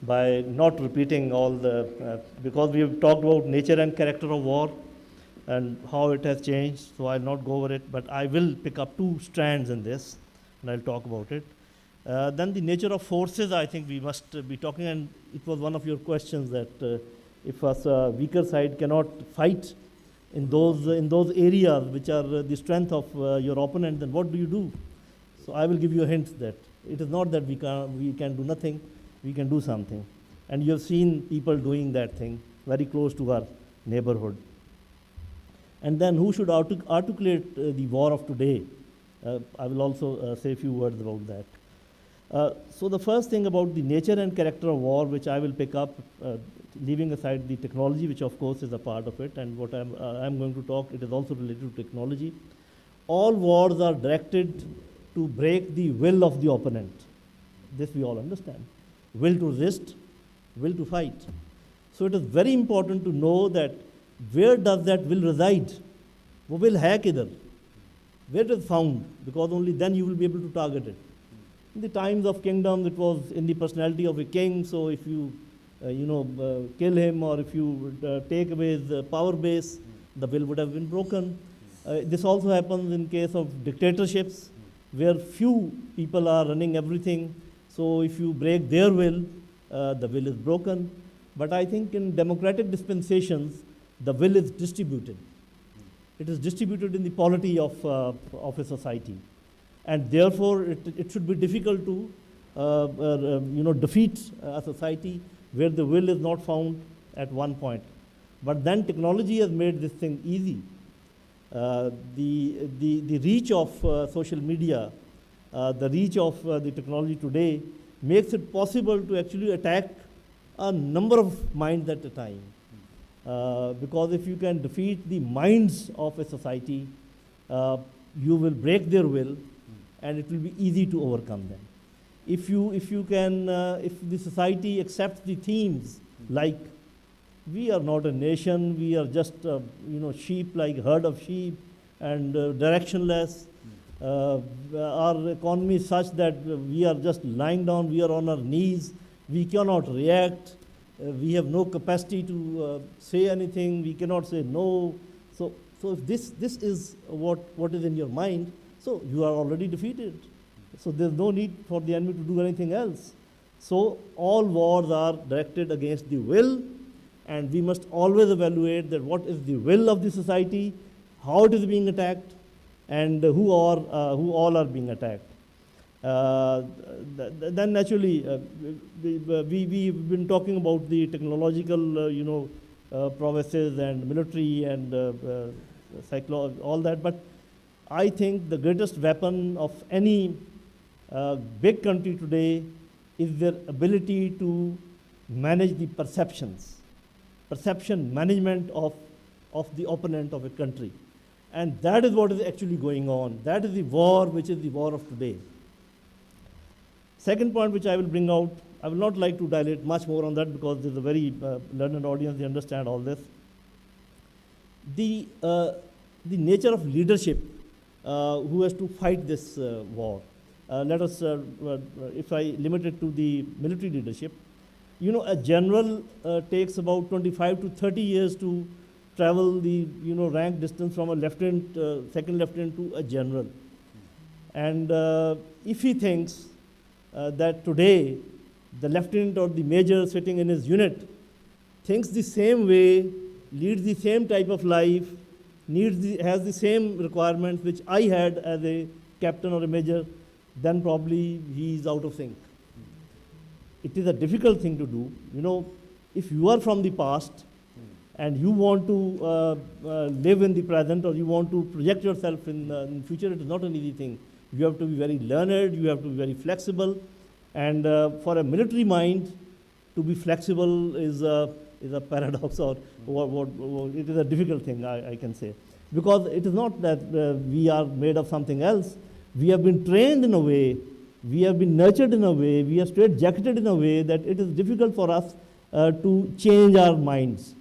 by not repeating all the, because we have talked about nature and character of war and how it has changed, so I'll not go over it, but I will pick up two strands in this, and I'll talk about it. Then the nature of forces, I think we must be talking, and it was one of your questions that if a weaker side cannot fight in those areas which are the strength of your opponent, then what do you do? So I will give you a hint that it is not that we can do nothing, we can do something. And you have seen people doing that thing very close to our neighborhood. And then who should articulate the war of today? I will also say a few words about that. So the first thing about the nature and character of war, which I will pick up, leaving aside the technology, which of course is a part of it, and what I'm going to talk, it is also related to technology. All wars are directed to break the will of the opponent. This we all understand. Will to resist, will to fight. So it is very important to know that where does that will reside? Wo will hai kidhar? Where it is found? Because only then you will be able to target it. In the times of kingdoms, it was in the personality of a king. So if you, kill him, or if you take away his power base, the will would have been broken. This also happens in case of dictatorships, where few people are running everything. So if you break their will, the will is broken. But I think in democratic dispensations, the will is distributed. It is distributed in the polity of a society. And therefore, it should be difficult to defeat a society where the will is not found at one point. But then technology has made this thing easy. The reach of social media, the reach of the technology today makes it possible to actually attack a number of minds at a time. Because if you can defeat the minds of a society, you will break their will, and it will be easy to overcome them. If the society accepts the themes like we are not a nation, we are just sheep, like herd of sheep, and directionless. Our economy is such that we are just lying down, we are on our knees, we cannot react, we have no capacity to say anything, we cannot say no. So if this is what is in your mind, so you are already defeated. So there's no need for the enemy to do anything else. So all wars are directed against the will, and we must always evaluate that what is the will of the society, how it is being attacked, and who all are being attacked. Then naturally, we've been talking about the technological, prowesses and military and all that, but I think the greatest weapon of any big country today is their ability to manage the perception management of the opponent of a country. And that is what is actually going on. That is the war, which is the war of today. Second point which I will bring out, I will not like to dilate much more on that because there's a very learned audience, they understand all this. The nature of leadership who has to fight this war. Let us, if I limit it to the military leadership, a general takes about 25 to 30 years to travel the rank distance from a lieutenant, second lieutenant to a general. And if he thinks that today the lieutenant or the major sitting in his unit thinks the same way, leads the same type of life, has the same requirements which I had as a captain or a major, then probably he is out of sync. It is a difficult thing to do. If you are from the past and you want to live in the present, or you want to project yourself in the future, it is not an easy thing. You have to be very learned, you have to be very flexible, and for a military mind to be flexible is a paradox, or it is a difficult thing, I can say. Because it is not that we are made of something else. We have been trained in a way, we have been nurtured in a way, we are straight-jacketed in a way that it is difficult for us to change our minds.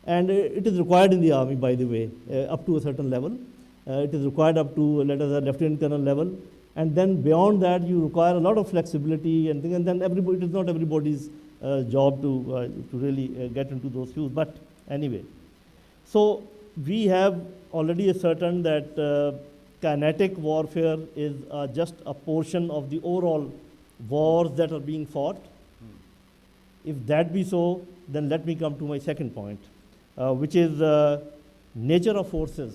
And it is required in the army, by the way, up to a certain level. It is required up to, let us say, lieutenant colonel level. And then beyond that, you require a lot of flexibility and things. And then it is not everybody's job to really get into those shoes. But anyway, so we have already ascertained that kinetic warfare is just a portion of the overall wars that are being fought. If that be so, then let me come to my second point, which is nature of forces,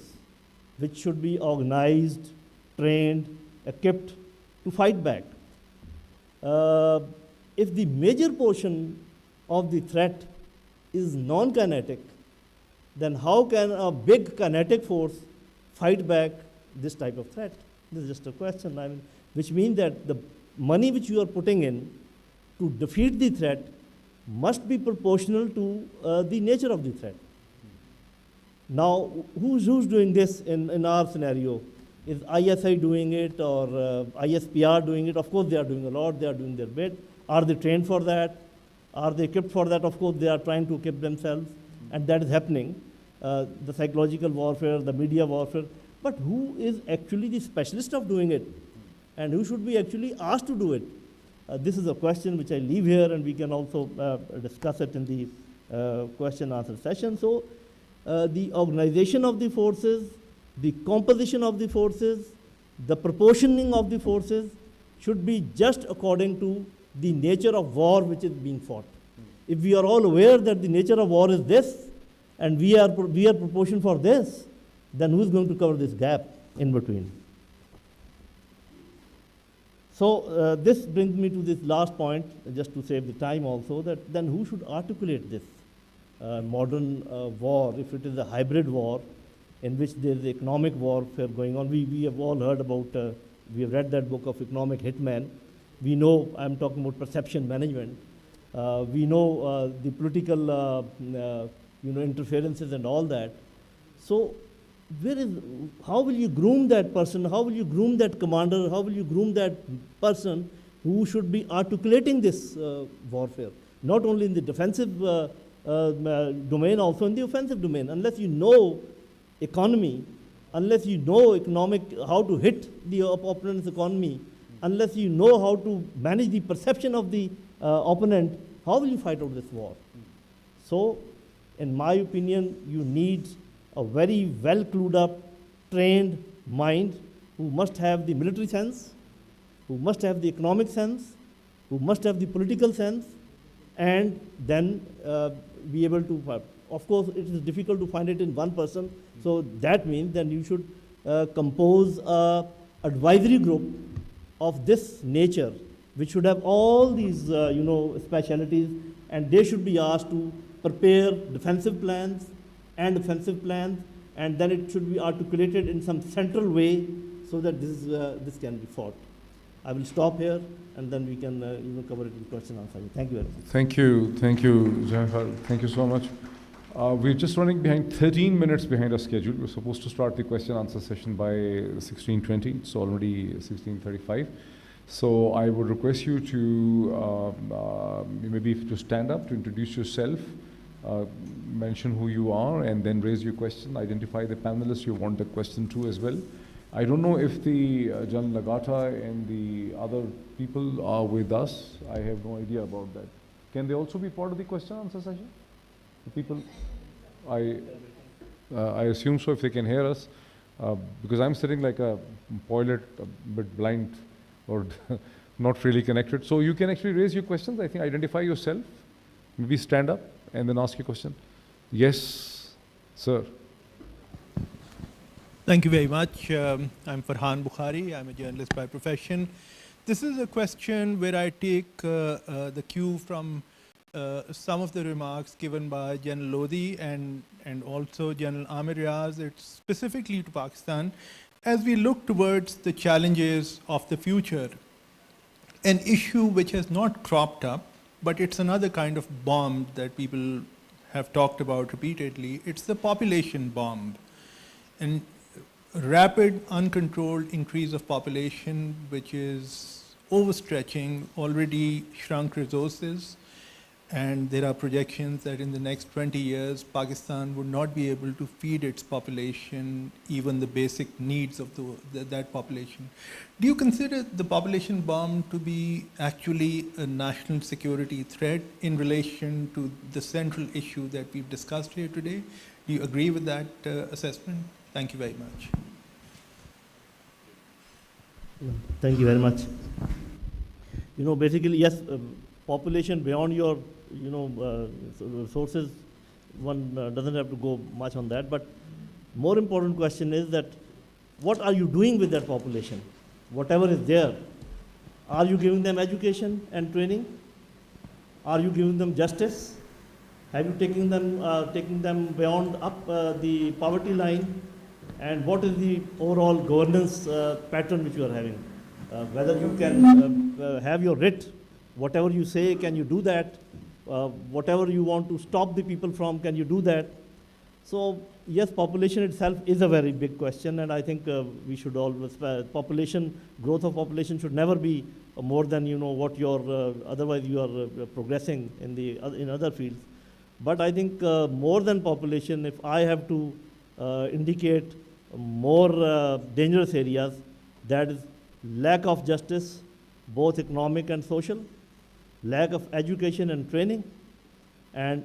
which should be organized, trained, equipped to fight back. If the major portion of the threat is non-kinetic, then how can a big kinetic force fight back this type of threat? This is just a question, which means that the money which you are putting in to defeat the threat must be proportional to the nature of the threat. Now, who's doing this in our scenario? Is ISI doing it, or ISPR doing it? Of course, they are doing a lot. They are doing their bit. Are they trained for that? Are they equipped for that? Of course, they are trying to equip themselves, and that is happening. The psychological warfare, the media warfare. But who is actually the specialist of doing it? And who should be actually asked to do it? This is a question which I leave here, and we can also discuss it in the question-answer session. So, the organization of the forces, the composition of the forces, the proportioning of the forces should be just according to the nature of war which is being fought. If we are all aware that the nature of war is this, and we are proportioned for this, then who is going to cover this gap in between? So this brings me to this last point, just to save the time also, that then who should articulate this modern war, if it is a hybrid war in which there is economic warfare going on? We have all heard about, we have read that book of Economic Hitman. We know, I'm talking about perception management. We know the political interferences and all that. So how will you groom that person? How will you groom that commander? How will you groom that person who should be articulating this warfare? Not only in the defensive domain, also in the offensive domain. Unless you know economy, unless you know how to hit the opponent's economy, unless you know how to manage the perception of the opponent, how will you fight out this war? So, in my opinion, you need a very well clued up, trained mind who must have the military sense, who must have the economic sense, who must have the political sense, and then be able to, of course, it is difficult to find it in one person. So that means then you should compose an advisory group of this nature, which should have all these, specialities, and they should be asked to prepare defensive plans and offensive plans, and then it should be articulated in some central way so that this can be fought. I will stop here, and then we can cover it in question and answer. Thank you very much. Thank you, Jafar. Thank you so much. We're just running behind 13 minutes behind our schedule. We're supposed to start the question answer session by 16:20. It's already 16:35. So I would request you to maybe to stand up, to introduce yourself, mention who you are, and then raise your question. Identify the panelists you want the question to as well. I don't know if the General Lagata and the other people are with us. I have no idea about that. Can they also be part of the question answer session? The people, I assume so if they can hear us, because I'm sitting like a pilot, a bit blind or not really connected. So you can actually raise your questions. I think identify yourself, maybe stand up and then ask your question. Yes, sir. Thank you very much. I'm Farhan Bukhari. I'm a journalist by profession. This is a question where I take the cue from some of the remarks given by General Lodi and also General Amir Riaz. It's specifically to Pakistan. As we look towards the challenges of the future, an issue which has not cropped up, but it's another kind of bomb that people have talked about repeatedly. It's the population bomb. And rapid, uncontrolled increase of population, which is overstretching already shrunk resources. And there are projections that in the next 20 years, Pakistan would not be able to feed its population, even the basic needs of that population. Do you consider the population bomb to be actually a national security threat in relation to the central issue that we've discussed here today? Do you agree with that assessment? Thank you very much. Thank you very much. Basically, yes, population beyond your, resources, one doesn't have to go much on that. But more important question is that what are you doing with that population? Whatever is there, are you giving them education and training? Are you giving them justice? Have you taken them beyond up the poverty line? And what is the overall governance pattern which you are having? Whether you can have your writ, whatever you say, can you do that? Whatever you want to stop the people from, can you do that? So yes, population itself is a very big question, and I think we should always, growth of population should never be more than what your, otherwise you are progressing in other fields. But I think more than population, if I have to indicate more dangerous areas, that is lack of justice, both economic and social, lack of education and training, and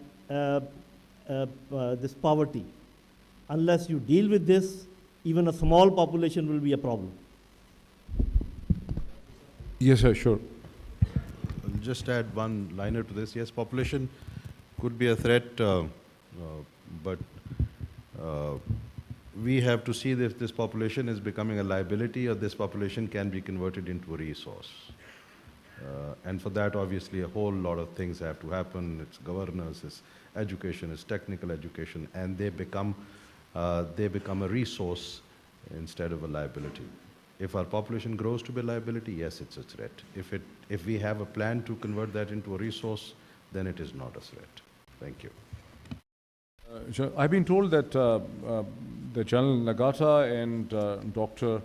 this poverty. Unless you deal with this, even a small population will be a problem. Yes, sir, sure. I'll just add one liner to this. Yes, population could be a threat, but we have to see if this population is becoming a liability or this population can be converted into a resource. And for that, obviously, a whole lot of things have to happen. It's governance, it's education, it's technical education, and they become a resource instead of a liability. If our population grows to be a liability, yes, it's a threat. If we have a plan to convert that into a resource, then it is not a threat. Thank you. I've been told that the General Nagata and Dr.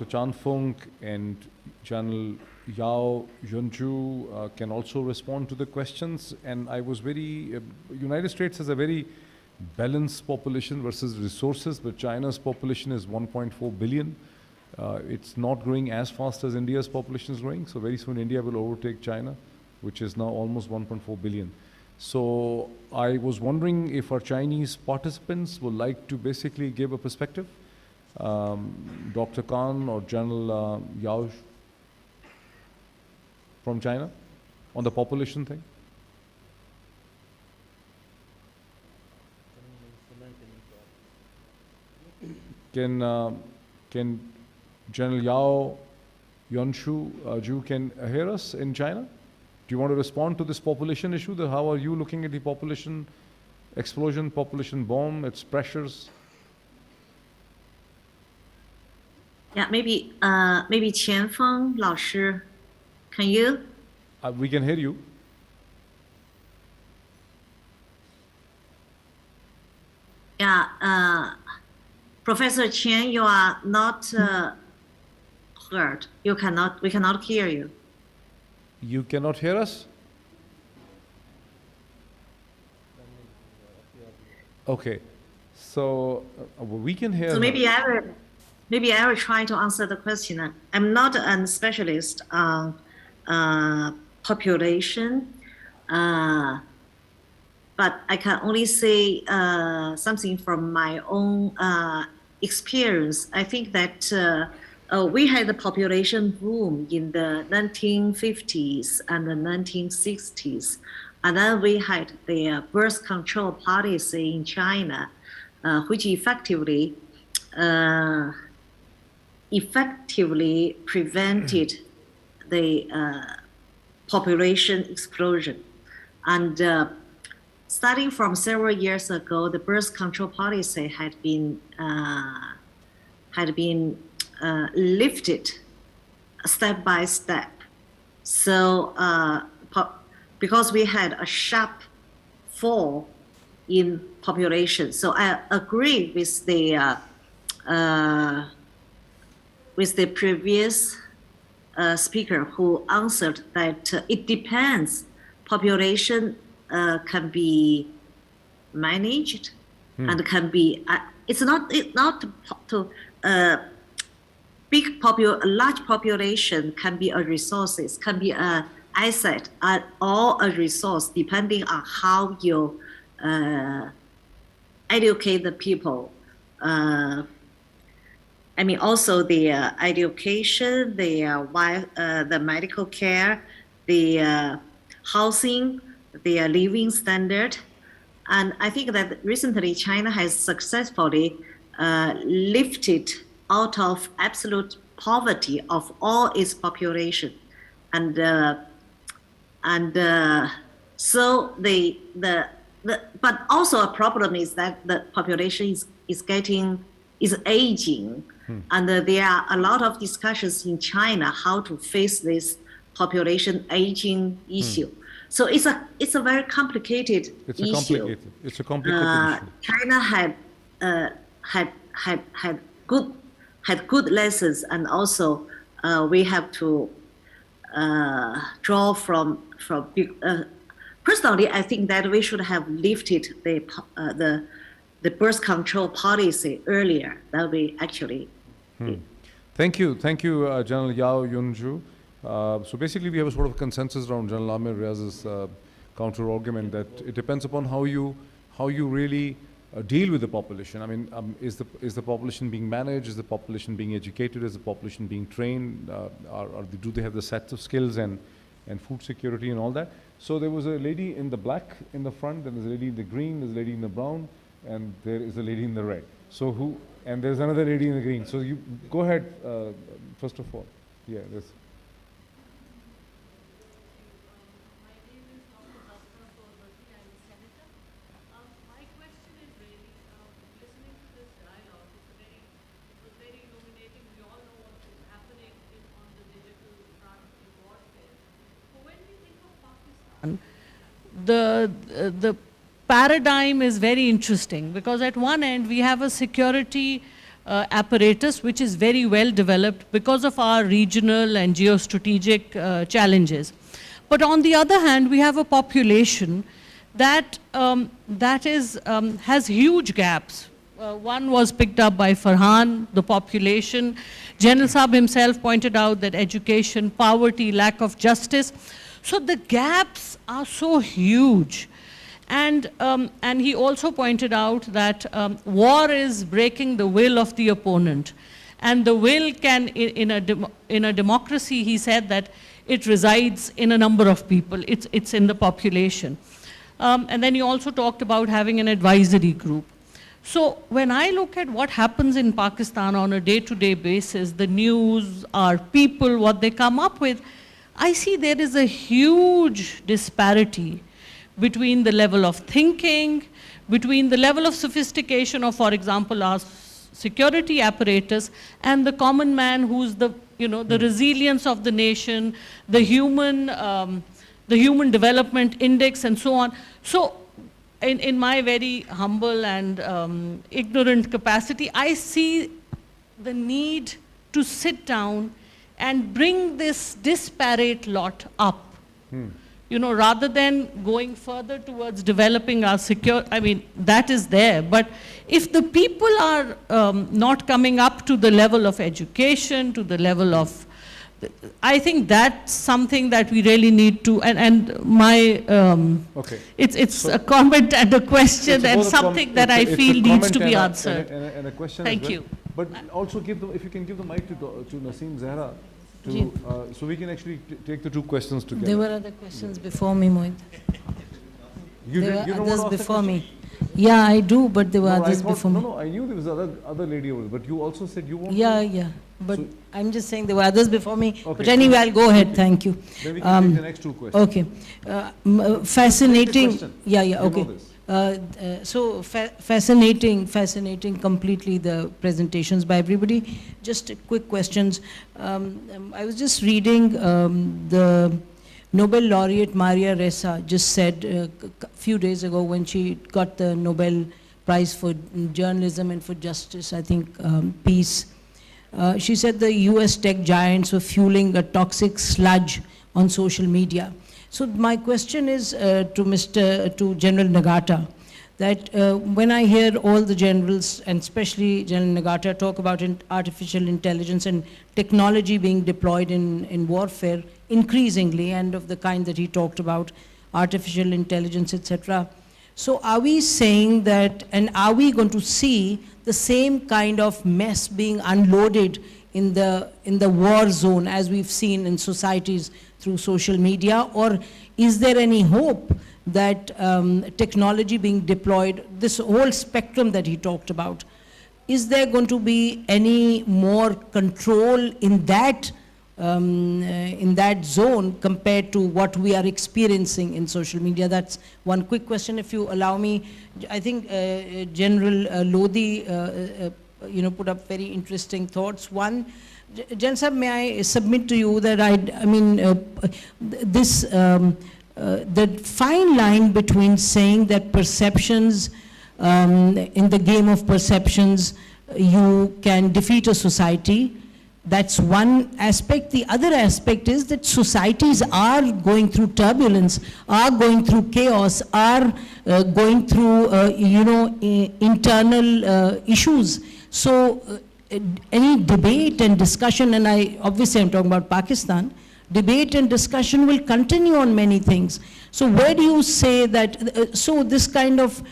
Chang Fung and General Yao Yunju can also respond to the questions. And I was United States has a very balanced population versus resources, but China's population is 1.4 billion. It's not growing as fast as India's population is growing, so very soon India will overtake China, which is now almost 1.4 billion. So I was wondering if our Chinese participants would like to basically give a perspective. Dr. Khan or General Yao from China on the population thing. Can General Yao Yunshu can hear us in China? Do you want to respond to this population issue? How are you looking at the population explosion, population bomb, its pressures? Yeah, maybe Chang Fung 老师, can you? We can hear you. Yeah, Professor Chen, you are not heard. We cannot hear you. You cannot hear us? Okay, so we can hear. So maybe I will try to answer the question. I'm not a specialist on population, but I can only say something from my own experience. I think that we had the population boom in the 1950s and the 1960s. And then we had the birth control policy in China, which effectively prevented the population explosion. And starting from several years ago, the birth control policy had been lifted step by step. So because we had a sharp fall in population, so I agree with the previous speaker who answered that it depends. Population can be managed and can be. It's not to large population can be a resources, can be a asset or a resource depending on how you educate the people. I mean, also the education, the medical care, the housing, the living standard. And I think that recently China has successfully lifted out of absolute poverty of all its population. So but also a problem is that the population is aging, and there are a lot of discussions in China how to face this population aging issue. So it's a very complicated issue. It's a complicated issue. China had good lessons, and also we have to draw from. Personally, I think that we should have lifted the birth control policy earlier than we actually did. Thank you, General Yao Yunju. So basically, we have a sort of consensus around General Amir Riaz's counter argument that it depends upon how you really deal with the population. I mean, is the population being managed? Is the population being educated? Is the population being trained? Do they have the sets of skills and food security and all that? So there was a lady in the black in the front, and there's a lady in the green, there's a lady in the brown, and there is a lady in the red. So and there's another lady in the green. So you go ahead, first of all. Yeah, there's. The paradigm is very interesting because at one end we have a security apparatus which is very well developed because of our regional and geostrategic challenges. But on the other hand, we have a population that, has huge gaps. One was picked up by Farhan, the population. General Saab himself pointed out that education, poverty, lack of justice. So the gaps are so huge. And he also pointed out that war is breaking the will of the opponent. And the will can, in a democracy, he said that it resides in a number of people. It's in the population. And then he also talked about having an advisory group. So when I look at what happens in Pakistan on a day-to-day basis, the news, our people, what they come up with, I see there is a huge disparity between the level of thinking, between the level of sophistication of, for example, our security apparatus and the common man who's the, the resilience of the nation, the human development index and so on. So in my very humble and ignorant capacity, I see the need to sit down and bring this disparate lot up. Rather than going further towards developing our that is there. But if the people are not coming up to the level of education, to the level of, I think that's something that we really need to, and my, it's a comment and a question and something that I feel needs to be answered. And a question Thank you. But also if you can give the mic to Naseem Zahra, so we can actually take the two questions together. There were other questions before me, Mohit. There were others before me. Yeah, I do, but there were others before me. No, I knew there was other lady over there, but you also said you want Yeah. But so, I'm just saying there were others before me. Okay. But anyway, I'll go ahead. Thank you. Then we can take the next two questions. Okay. Fascinating. Okay. So fascinating completely the presentations by everybody. Just quick questions. I was just reading the Nobel laureate Maria Ressa just said a few days ago when she got the Nobel Prize for Journalism and for Justice, I think peace. She said the US tech giants were fueling a toxic sludge on social media. So my question is to General Nagata, that when I hear all the generals, and especially General Nagata, talk about artificial intelligence and technology being deployed in warfare increasingly, and of the kind that he talked about, artificial intelligence, etc. So are we saying that, and are we going to see the same kind of mess being unloaded in the war zone as we've seen in societies through social media, or is there any hope that technology being deployed, this whole spectrum that he talked about, is there going to be any more control in that zone compared to what we are experiencing in social media? That's one quick question, if you allow me. I think General Lodi put up very interesting thoughts. One, Jan Sahab, may I submit to you that the fine line between saying that perceptions, in the game of perceptions, you can defeat a society. That's one aspect. The other aspect is that societies are going through turbulence, are going through chaos, are going through, internal issues. So any debate and discussion, and obviously I'm talking about Pakistan, debate and discussion will continue on many things. So where do you say that, so this kind of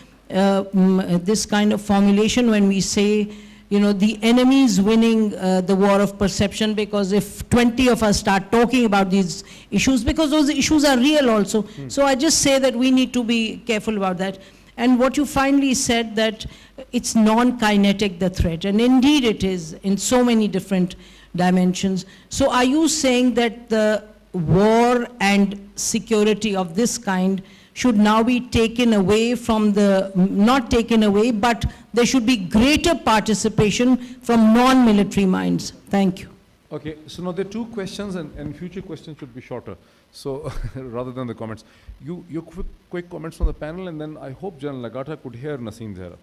formulation when we say, the enemy is winning the war of perception, because if 20 of us start talking about these issues, because those issues are real also. So I just say that we need to be careful about that. And what you finally said, that it's non-kinetic, the threat, and indeed it is in so many different dimensions. So are you saying that the war and security of this kind should now be taken away from not taken away, but there should be greater participation from non-military minds? Thank you. Okay, so now there are two questions, and future questions should be shorter. So rather than the comments, your quick comments from the panel, and then I hope General Lagata could hear Naseem Zehra.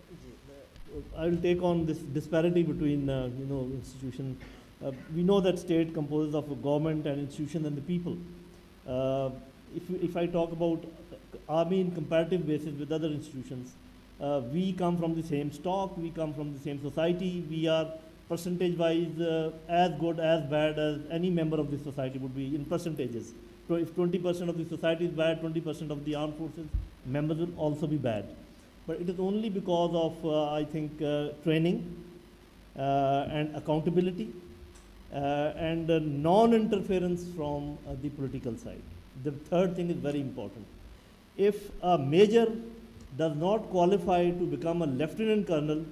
I will take on this disparity between institutions. We know that state composes of a government and institution and the people. If I talk about army in comparative basis with other institutions, we come from the same stock, we come from the same society, we are percentage-wise as good, as bad as any member of the society would be in percentages. So if 20% of the society is bad, 20% of the armed forces members will also be bad. But it is only because of, I think, training and accountability and non-interference from the political side. The third thing is very important. If a major does not qualify to become a lieutenant colonel,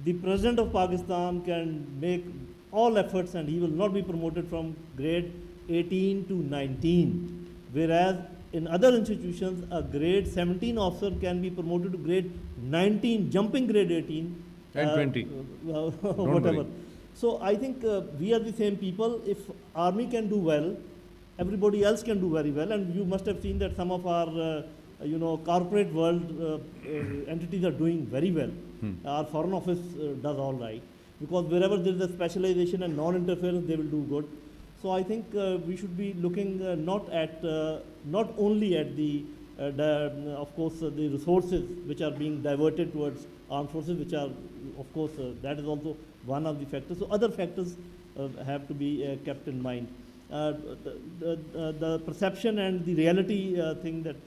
the President of Pakistan can make all efforts and he will not be promoted from grade 18 to 19. Whereas in other institutions, a grade 17 officer can be promoted to grade 19, jumping grade 18. And 20. Whatever. So I think we are the same people. If army can do well, everybody else can do very well. And you must have seen that some of our corporate world entities are doing very well. Our foreign office does all right, because wherever there is a specialization and non-interference, they will do good. So I think we should be looking not only at the resources which are being diverted towards armed forces, which are, of course, that is also one of the factors. So other factors have to be kept in mind. The perception and the reality thing that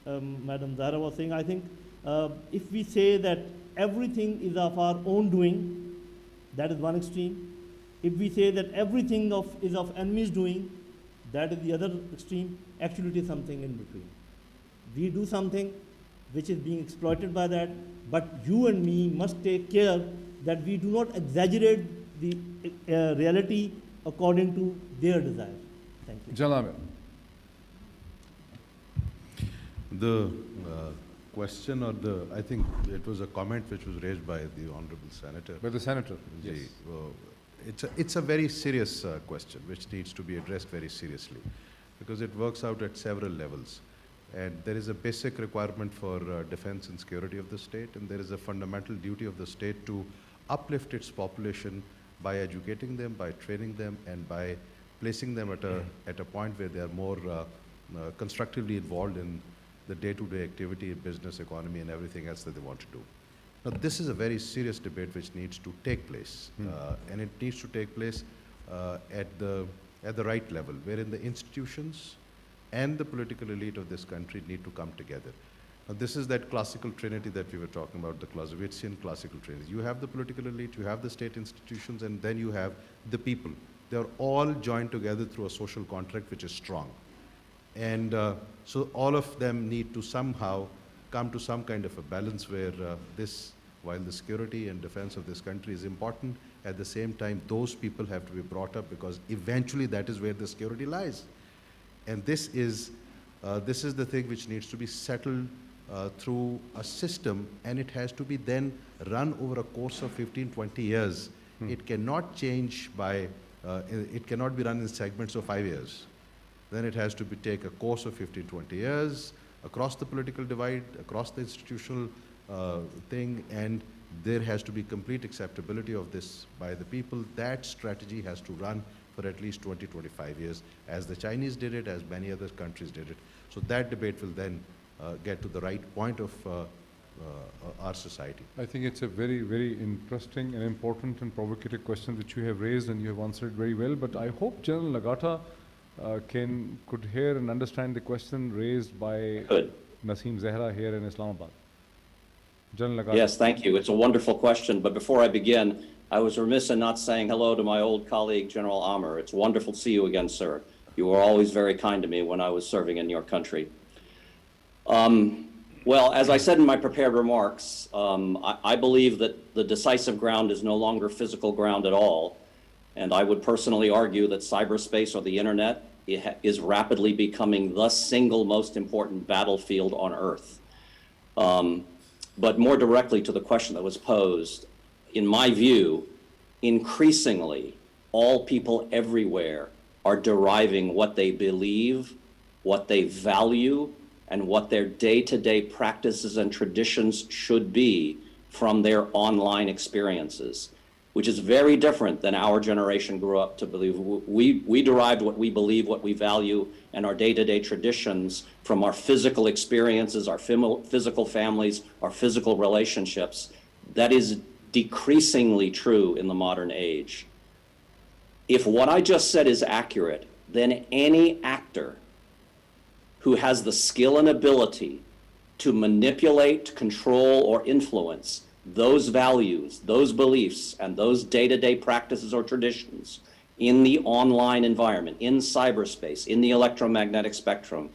Madam Zahra was saying, I think if we say that everything is of our own doing, that is one extreme. If we say that everything is of enemy's doing, that is the other extreme. Actually, it is something in between. We do something which is being exploited by that, but you and me must take care that we do not exaggerate the reality according to their desire. Thank you. Jalal. The question, or I think it was a comment which was raised by the Honorable Senator. By the Senator, yes. It's a very serious question which needs to be addressed very seriously, because it works out at several levels. And there is a basic requirement for defense and security of the state, and there is a fundamental duty of the state to uplift its population by educating them, by training them, and by placing them at a point where they are more constructively involved in the day-to-day activity, business, economy, and everything else that they want to do. Now, this is a very serious debate which needs to take place, and it needs to take place at the right level, wherein the institutions and the political elite of this country need to come together. Now, this is that classical trinity that we were talking about, the Clausewitzian classical trinity. You have the political elite, you have the state institutions, and then you have the people. They are all joined together through a social contract which is strong. And so all of them need to somehow come to some kind of a balance where while the security and defense of this country is important, at the same time, those people have to be brought up, because eventually that is where the security lies. And this is the thing which needs to be settled through a system, and it has to be then run over a course of 15, 20 years. It cannot change it cannot be run in segments of 5 years. Then it has to take a course of 15, 20 years across the political divide, across the institutional thing, and there has to be complete acceptability of this by the people. That strategy has to run for at least 20, 25 years, as the Chinese did it, as many other countries did it. So that debate will then get to the right point of our society. I think it's a very, very interesting and important and provocative question which you have raised, and you have answered very well. But I hope General Lagata could hear and understand the question raised by Naseem Zehra here in Islamabad. General Lagata. Yes, thank you. It's a wonderful question. But before I begin, I was remiss in not saying hello to my old colleague, General Amr. It's wonderful to see you again, sir. You were always very kind to me when I was serving in your country. Well, as I said in my prepared remarks, I believe that the decisive ground is no longer physical ground at all. And I would personally argue that cyberspace, or the internet, is rapidly becoming the single most important battlefield on Earth. But more directly to the question that was posed, in my view, increasingly, all people everywhere are deriving what they believe, what they value, and what their day-to-day practices and traditions should be from their online experiences, which is very different than our generation grew up to believe. We derived what we believe, what we value, and our day-to-day traditions from our physical experiences, our physical families, our physical relationships. That is decreasingly true in the modern age. If what I just said is accurate, then any actor who has the skill and ability to manipulate, control, or influence those values, those beliefs, and those day-to-day practices or traditions in the online environment, in cyberspace, in the electromagnetic spectrum,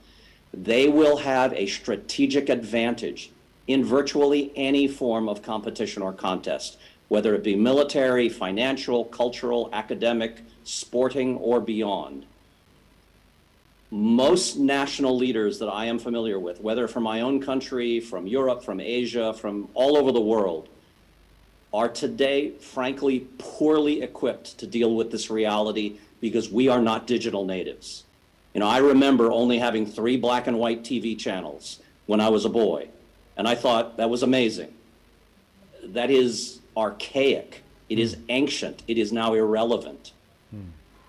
they will have a strategic advantage in virtually any form of competition or contest, whether it be military, financial, cultural, academic, sporting, or beyond. Most national leaders that I am familiar with, whether from my own country, from Europe, from Asia, from all over the world, are today, frankly, poorly equipped to deal with this reality because we are not digital natives. You know, I remember only having 3 black and white TV channels when I was a boy, and I thought that was amazing. That is archaic. It is ancient. It is now irrelevant.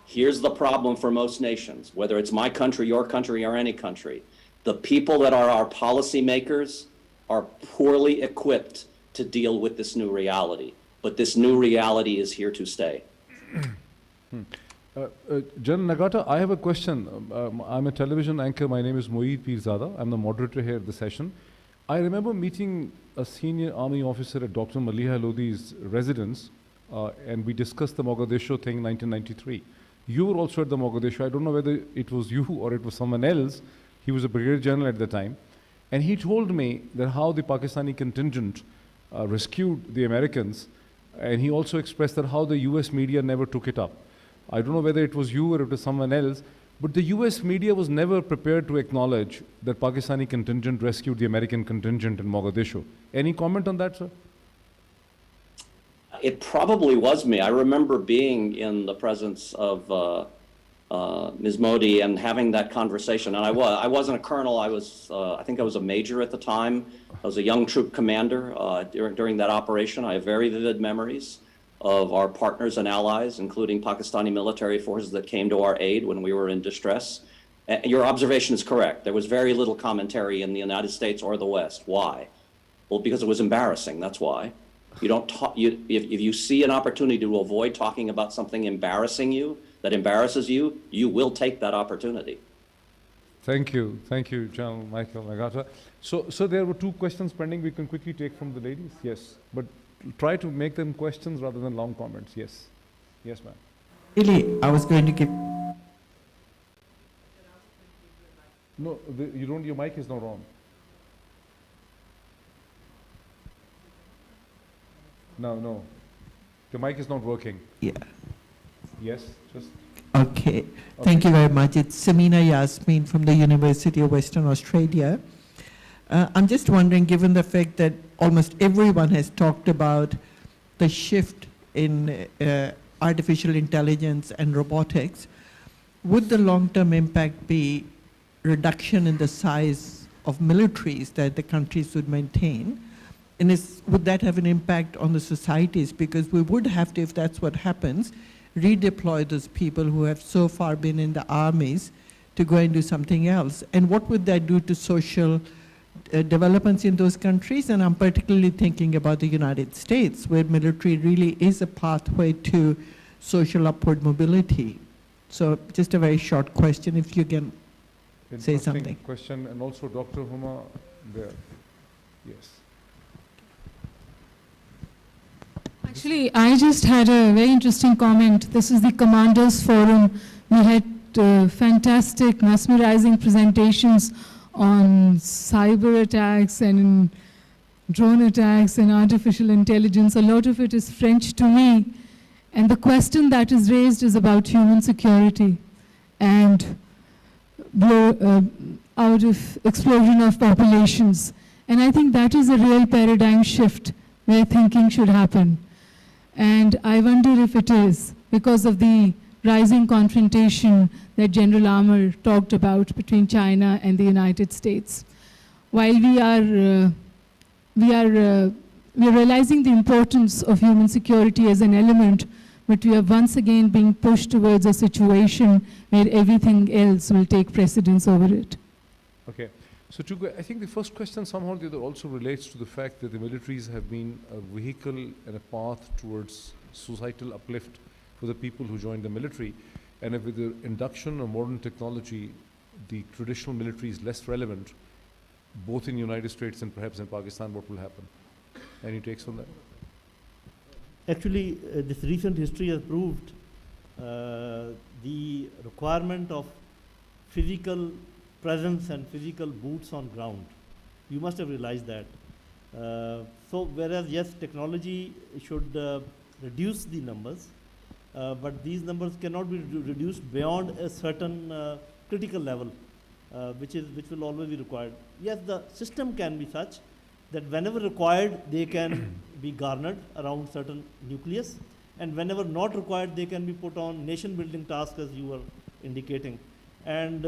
Here's the problem for most nations, whether it's my country, your country, or any country. The people that are our policymakers are poorly equipped to deal with this new reality. But this new reality is here to stay. General Nagata, I have a question. I'm a television anchor. My name is Moeed Pirzada. I'm the moderator here at the session. I remember meeting a senior army officer at Dr. Maliha Lodi's residence, and we discussed the Mogadishu thing in 1993. You were also at the Mogadishu. I don't know whether it was you or it was someone else. He was a brigadier general at the time. And he told me that how the Pakistani contingent rescued the Americans. And he also expressed that how the US media never took it up. I don't know whether it was you or it was someone else, but the US media was never prepared to acknowledge that Pakistani contingent rescued the American contingent in Mogadishu. Any comment on that, sir? It probably was me. I remember being in the presence of Ms. Modi and having that conversation. And I wasn't a colonel. I think I was a major at the time. I was a young troop commander during that operation. I have very vivid memories of our partners and allies, including Pakistani military forces that came to our aid when we were in distress. Your observation is correct. There was very little commentary in the United States or the West. Why? Well, because it was embarrassing. That's why. You don't talk. If you see an opportunity to avoid talking about something embarrassing you, that embarrasses you, you will take that opportunity. Thank you, General Michael Nagata. So there were 2 questions pending. We can quickly take from the ladies. Yes, but try to make them questions rather than long comments. Yes, yes, ma'am. Really, I was going to give. No, you don't. Your mic is not on. No. The mic is not working. Yeah. Yes, just. Okay. Thank you very much. It's Samina Yasmin from the University of Western Australia. I'm just wondering, given the fact that almost everyone has talked about the shift in artificial intelligence and robotics, would the long-term impact be reduction in the size of militaries that the countries would maintain? And would that have an impact on the societies? Because we would have to, if that's what happens, redeploy those people who have so far been in the armies to go and do something else. And what would that do to social developments in those countries? And I'm particularly thinking about the United States, where military really is a pathway to social upward mobility. So just a very short question, if you can say something. Question, and also Dr. Huma there. Yes. Actually, I just had a very interesting comment. This is the Commanders Forum. We had fantastic, mesmerizing presentations on cyber attacks and drone attacks and artificial intelligence. A lot of it is French to me. And the question that is raised is about human security and out of explosion of populations. And I think that is a real paradigm shift where thinking should happen. And I wonder if it is. because of the rising confrontation that General Armour talked about between China and the United States. While we are realizing the importance of human security as an element, but we are once again being pushed towards a situation where everything else will take precedence over it. Okay. So I think the first question somehow or the other also relates to the fact that the militaries have been a vehicle and a path towards societal uplift for the people who join the military. And if with the induction of modern technology, the traditional military is less relevant, both in the United States and perhaps in Pakistan, what will happen? Any takes on that? Actually, this recent history has proved the requirement of physical presence and physical boots on ground. You must have realized that. So whereas, yes, technology should reduce the numbers, but these numbers cannot be reduced beyond a certain critical level, which will always be required. Yes, the system can be such that whenever required, they can be garnered around certain nucleus, and whenever not required, they can be put on nation-building tasks, as you were indicating. And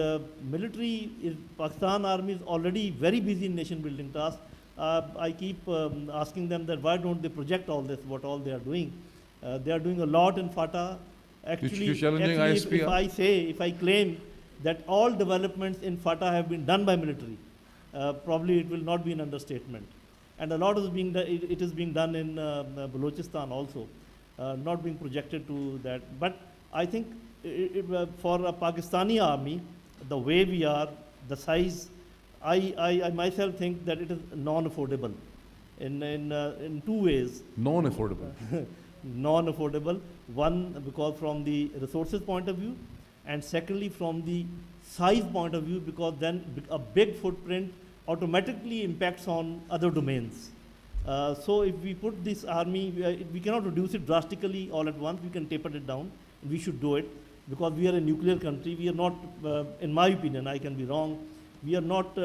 Pakistan Army is already very busy in nation-building tasks. I keep asking them that why don't they project all this, what all they are doing. They are doing a lot in FATA. Actually, if I claim that all developments in FATA have been done by military, probably it will not be an understatement. And a lot is being done, it is being done in Balochistan also, not being projected to that. But I think for a Pakistani army, the way we are, the size, I myself think that it is non-affordable in two ways. Non-affordable? Non-affordable. One, because from the resources point of view, and secondly, from the size point of view, because then a big footprint automatically impacts on other domains. So if we put this army, we cannot reduce it drastically all at once. We can taper it down. We should do it because we are a nuclear country. We are not, in my opinion, I can be wrong, we are not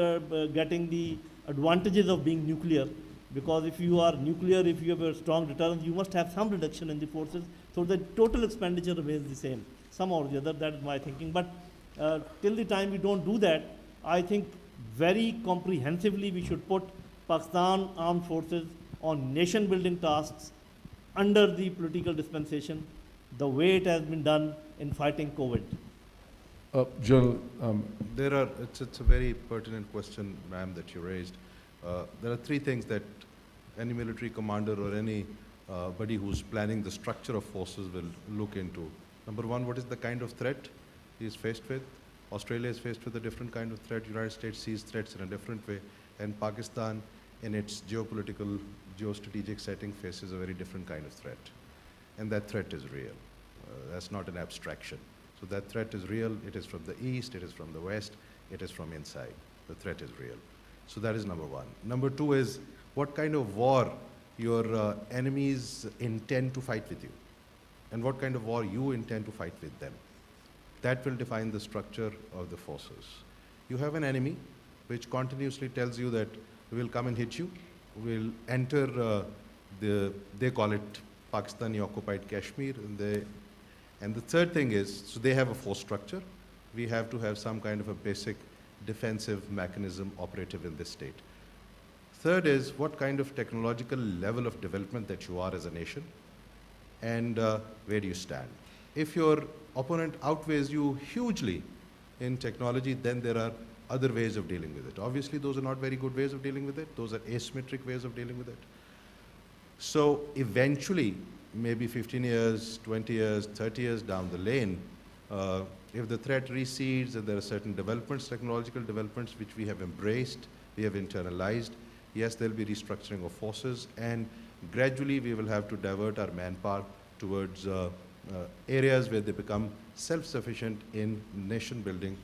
getting the advantages of being nuclear, because if you are nuclear, if you have a strong deterrence, you must have some reduction in the forces, so the total expenditure remains the same, somehow or the other. That is my thinking. But till the time we don't do that, I think very comprehensively we should put Pakistan Armed Forces on nation-building tasks under the political dispensation, the way it has been done in fighting COVID. General, it's a very pertinent question, ma'am, that you raised. There are three things that any military commander or anybody who's planning the structure of forces will look into. Number one, what is the kind of threat he is faced with? Australia is faced with a different kind of threat. United States sees threats in a different way. And Pakistan, in its geopolitical, geostrategic setting, faces a very different kind of threat. And that threat is real. That's not an abstraction. So that threat is real. It is from the east, it is from the west, it is from inside. The threat is real. So that is number one. Number two is what kind of war your enemies intend to fight with you, and what kind of war you intend to fight with them. That will define the structure of the forces. You have an enemy which continuously tells you that we will come and hit you, we'll enter they call it Pakistani occupied Kashmir, and the third thing is, so they have a force structure. We have to have some kind of a basic defensive mechanism operative in this state. Third is what kind of technological level of development that you are as a nation, and where do you stand. If your opponent outweighs you hugely in technology, then there are other ways of dealing with it. Obviously, those are not very good ways of dealing with it. Those are asymmetric ways of dealing with it. So eventually, maybe 15 years, 20 years, 30 years down the lane, if the threat recedes and there are certain developments, technological developments, which we have embraced, we have internalized, yes, there will be restructuring of forces, and gradually we will have to divert our manpower towards areas where they become self-sufficient in nation-building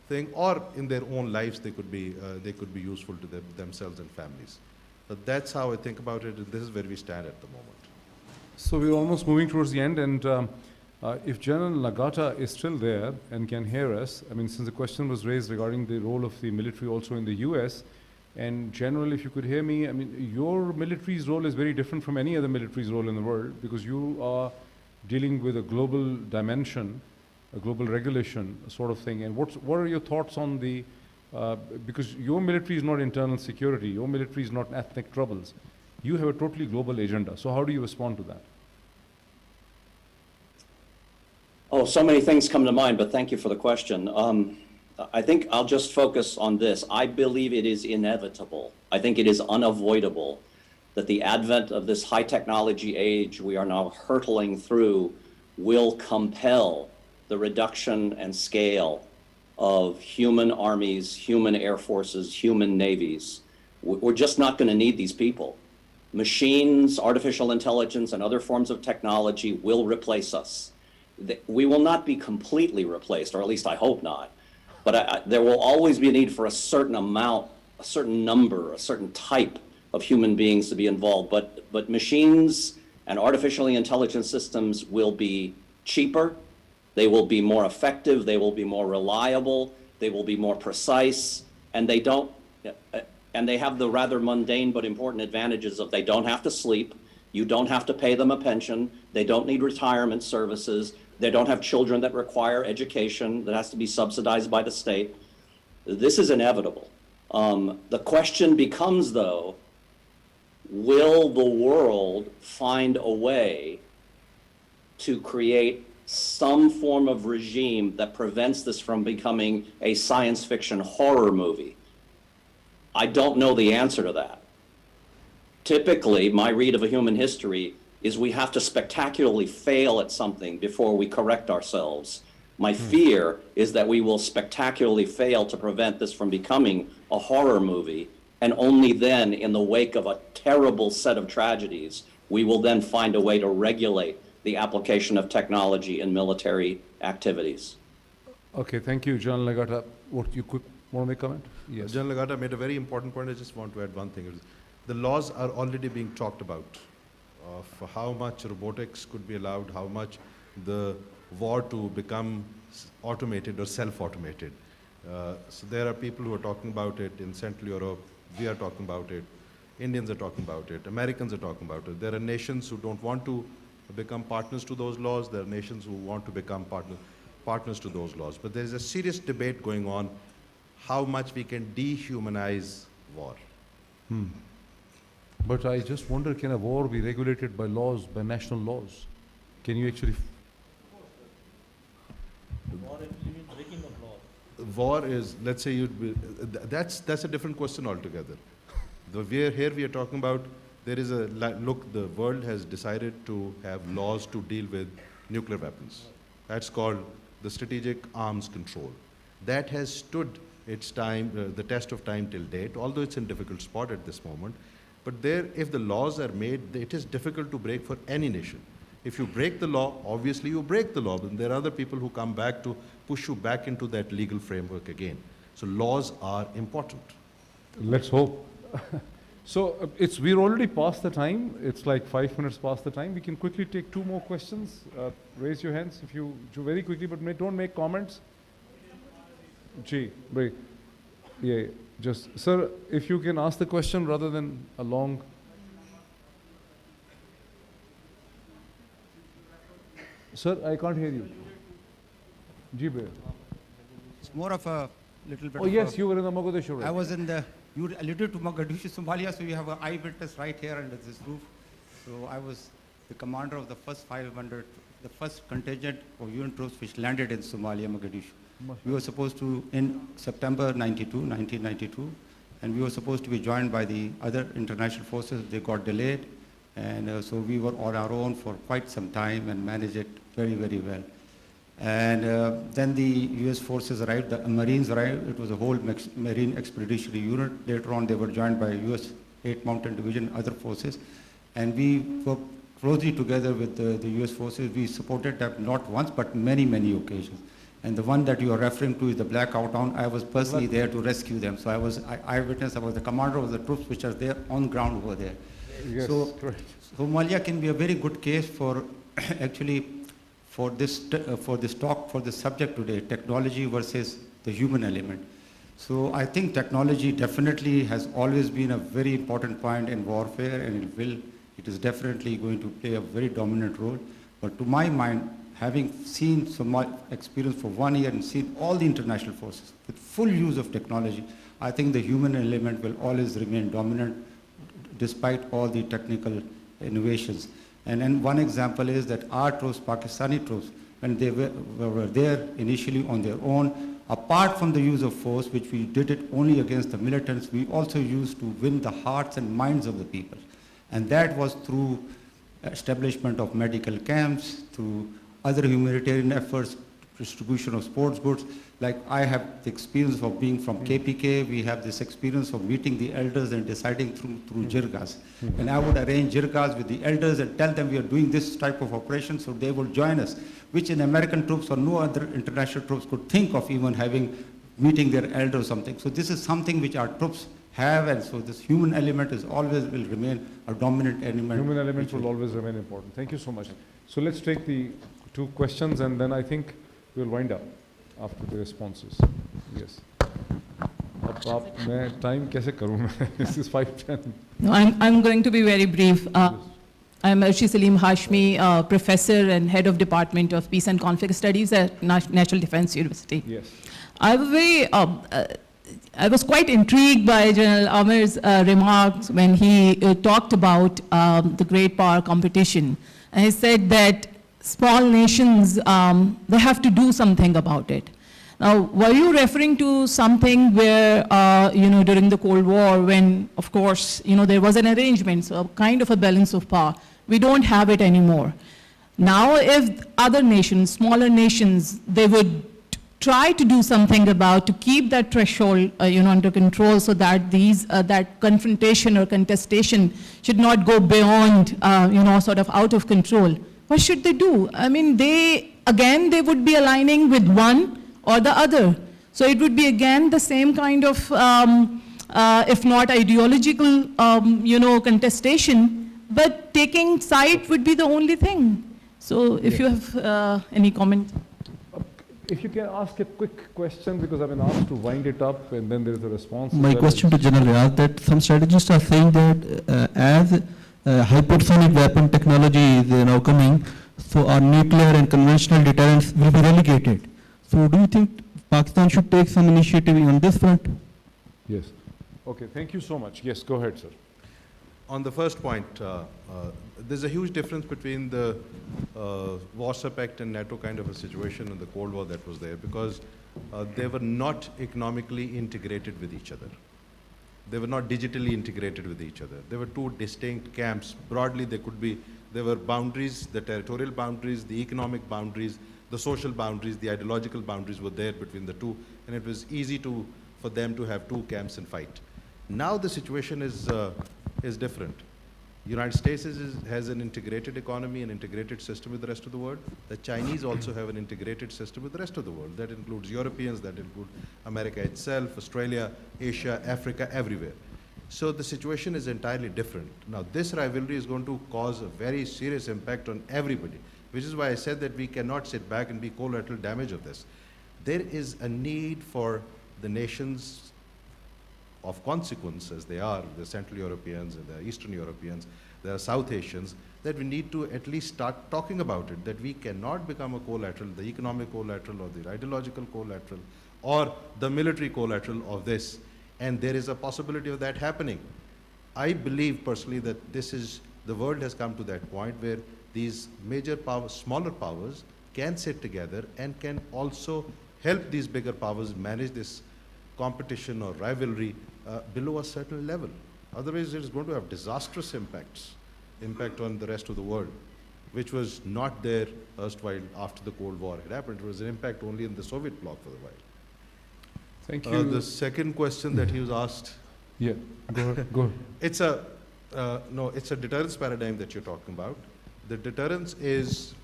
thing, or in their own lives they could be useful to themselves and families. But that's how I think about it, and this is where we stand at the moment. So we're almost moving towards the end, and if General Nagata is still there and can hear us, I mean, since the question was raised regarding the role of the military also in the US, and General, if you could hear me, I mean, your military's role is very different from any other military's role in the world, because you are dealing with a global dimension, a global regulation sort of thing. And what are your thoughts on the, because your military is not internal security, your military is not ethnic troubles. You have a totally global agenda. So how do you respond to that? Oh, so many things come to mind, but thank you for the question. I think I'll just focus on this. I believe it is inevitable. I think it is unavoidable that the advent of this high technology age we are now hurtling through will compel the reduction and scale of human armies, human air forces, human navies. We're just not going to need these people. Machines, artificial intelligence, and other forms of technology will replace us. We will not be completely replaced, or at least I hope not, but there will always be a need for a certain amount, a certain number, a certain type of human beings to be involved. But machines and artificially intelligent systems will be cheaper, they will be more effective, they will be more reliable, they will be more precise, and they have the rather mundane but important advantages of they don't have to sleep, you don't have to pay them a pension, they don't need retirement services, they don't have children that require education that has to be subsidized by the state. This is inevitable. The question becomes, though, will the world find a way to create some form of regime that prevents this from becoming a science fiction horror movie? I don't know the answer to that. Typically, my read of a human history is we have to spectacularly fail at something before we correct ourselves. My fear is that we will spectacularly fail to prevent this from becoming a horror movie, and only then, in the wake of a terrible set of tragedies, we will then find a way to regulate the application of technology in military activities. Okay, thank you, John Lagata. What you could want to make a comment? Yes. John Lagata made a very important point. I just want to add one thing. The laws are already being talked about of how much robotics could be allowed, how much the war to become automated or self-automated. So there are people who are talking about it in Central Europe. We are talking about it. Indians are talking about it. Americans are talking about it. There are nations who don't want to become partners to those laws. There are nations who want to become partners to those laws. But there is a serious debate going on how much we can dehumanize war. But I just wonder, can a war be regulated by laws, by national laws? Can you actually... War is breaking of laws. War is, let's say, that's a different question altogether. Here we are talking about, there is a, look, the world has decided to have laws to deal with nuclear weapons. That's called the strategic arms control. That has stood its time, the test of time till date, although it's in a difficult spot at this moment. But there, if the laws are made, it is difficult to break for any nation. If you break the law, obviously you break the law, but there are other people who come back to push you back into that legal framework again. So laws are important. Let's hope. So we're already past the time. It's like 5 minutes past the time. We can quickly take 2 more questions. Raise your hands if you do very quickly, but don't make comments. Gee, wait. Yeah, just, sir, if you can ask the question rather than a long... Sir, I can't hear you. Gee, it's more of a little bit. Oh, yes, you were in the Mogadishu, right? I was in the, you alluded to Mogadishu, Somalia, so you have an eyewitness right here under this roof. So I was the commander of the first 500, the first contingent of UN troops which landed in Somalia, Mogadishu. We were supposed to, in September 1992, and we were supposed to be joined by the other international forces. They got delayed, and so we were on our own for quite some time and managed it very, very well. And then the US forces arrived, the Marines arrived. It was a whole Marine Expeditionary Unit. Later on, they were joined by US 8th Mountain Division, other forces. And we worked closely together with the US forces. We supported them not once, but many, many occasions. And the one that you are referring to is the Blackout Town. I was personally there to rescue them. So I was eyewitness, I was the commander of the troops which are there on ground over there. Yes, so correct. Somalia can be a very good case for actually for this talk, for this subject today, technology versus the human element. So I think technology definitely has always been a very important point in warfare, and it is definitely going to play a very dominant role. But to my mind, having seen some experience for 1 year and seen all the international forces with full use of technology, I think the human element will always remain dominant despite all the technical innovations. And then one example is that our troops, Pakistani troops, when they were there initially on their own, apart from the use of force, which we did it only against the militants, we also used to win the hearts and minds of the people. And that was through establishment of medical camps, through other humanitarian efforts, distribution of sports goods. Like I have the experience of being from KPK, we have this experience of meeting the elders and deciding through jirgas. And I would arrange jirgas with the elders and tell them we are doing this type of operation, so they will join us, which in American troops or no other international troops could think of even meeting their elder or something. So this is something which our troops have, and so this human element will remain a dominant element. Human element will always remain important. Thank you so much. So let's take the 2 questions and then I think we'll wind up after the responses. Yes. Time कैसे करूँ मैं? This is 5:10. No, I'm going to be very brief. I'm Arshi Salim Hashmi, professor and head of Department of Peace and Conflict Studies at National Defense University. Yes. I was quite intrigued by General Amir's remarks when he talked about the great power competition. And he said that small nations, they have to do something about it. Now, were you referring to something where, during the Cold War, when, of course, there was an arrangement, so a kind of a balance of power. We don't have it anymore. Now, if other nations, smaller nations, they would try to do something about to keep that threshold, under control, so that that confrontation or contestation should not go beyond, sort of out of control. What should they do? I mean, they would be aligning with one or the other. So it would be again the same kind of, if not ideological, contestation, but taking side would be the only thing. So if you have any comment. If you can ask a quick question, because I've been asked to wind it up and then there is a response. My question to General Riaz, that some strategists are saying that as hypersonic weapon technology is now coming, so our nuclear and conventional deterrence will be relegated. So do you think Pakistan should take some initiative on this front? Yes. Okay, thank you so much. Yes, go ahead, sir. On the first point, there's a huge difference between the Warsaw Pact and NATO kind of a situation and the Cold War that was there, because they were not economically integrated with each other. They were not digitally integrated with each other. There were 2 distinct camps. Broadly, there were boundaries, the territorial boundaries, the economic boundaries, the social boundaries, the ideological boundaries were there between the 2, and it was easy for them to have 2 camps and fight. Now the situation is different. United States has an integrated economy, an integrated system with the rest of the world. The Chinese also have an integrated system with the rest of the world. That includes Europeans, that includes America itself, Australia, Asia, Africa, everywhere. So the situation is entirely different. Now this rivalry is going to cause a very serious impact on everybody, which is why I said that we cannot sit back and be collateral damage of this. There is a need for the nations of consequence, as they are, the Central Europeans and the Eastern Europeans, there are South Asians, that we need to at least start talking about it, that we cannot become a collateral, the economic collateral or the ideological collateral or the military collateral of this. And there is a possibility of that happening. I believe personally that the world has come to that point where these major powers, smaller powers, can sit together and can also help these bigger powers manage this competition or rivalry below a certain level. Otherwise, it is going to have disastrous impact on the rest of the world, which was not there erstwhile after the Cold War had happened. It was an impact only in the Soviet bloc for a while. Thank you. The second question that he was asked. Yeah, go ahead. It's a deterrence paradigm that you're talking about. The deterrence is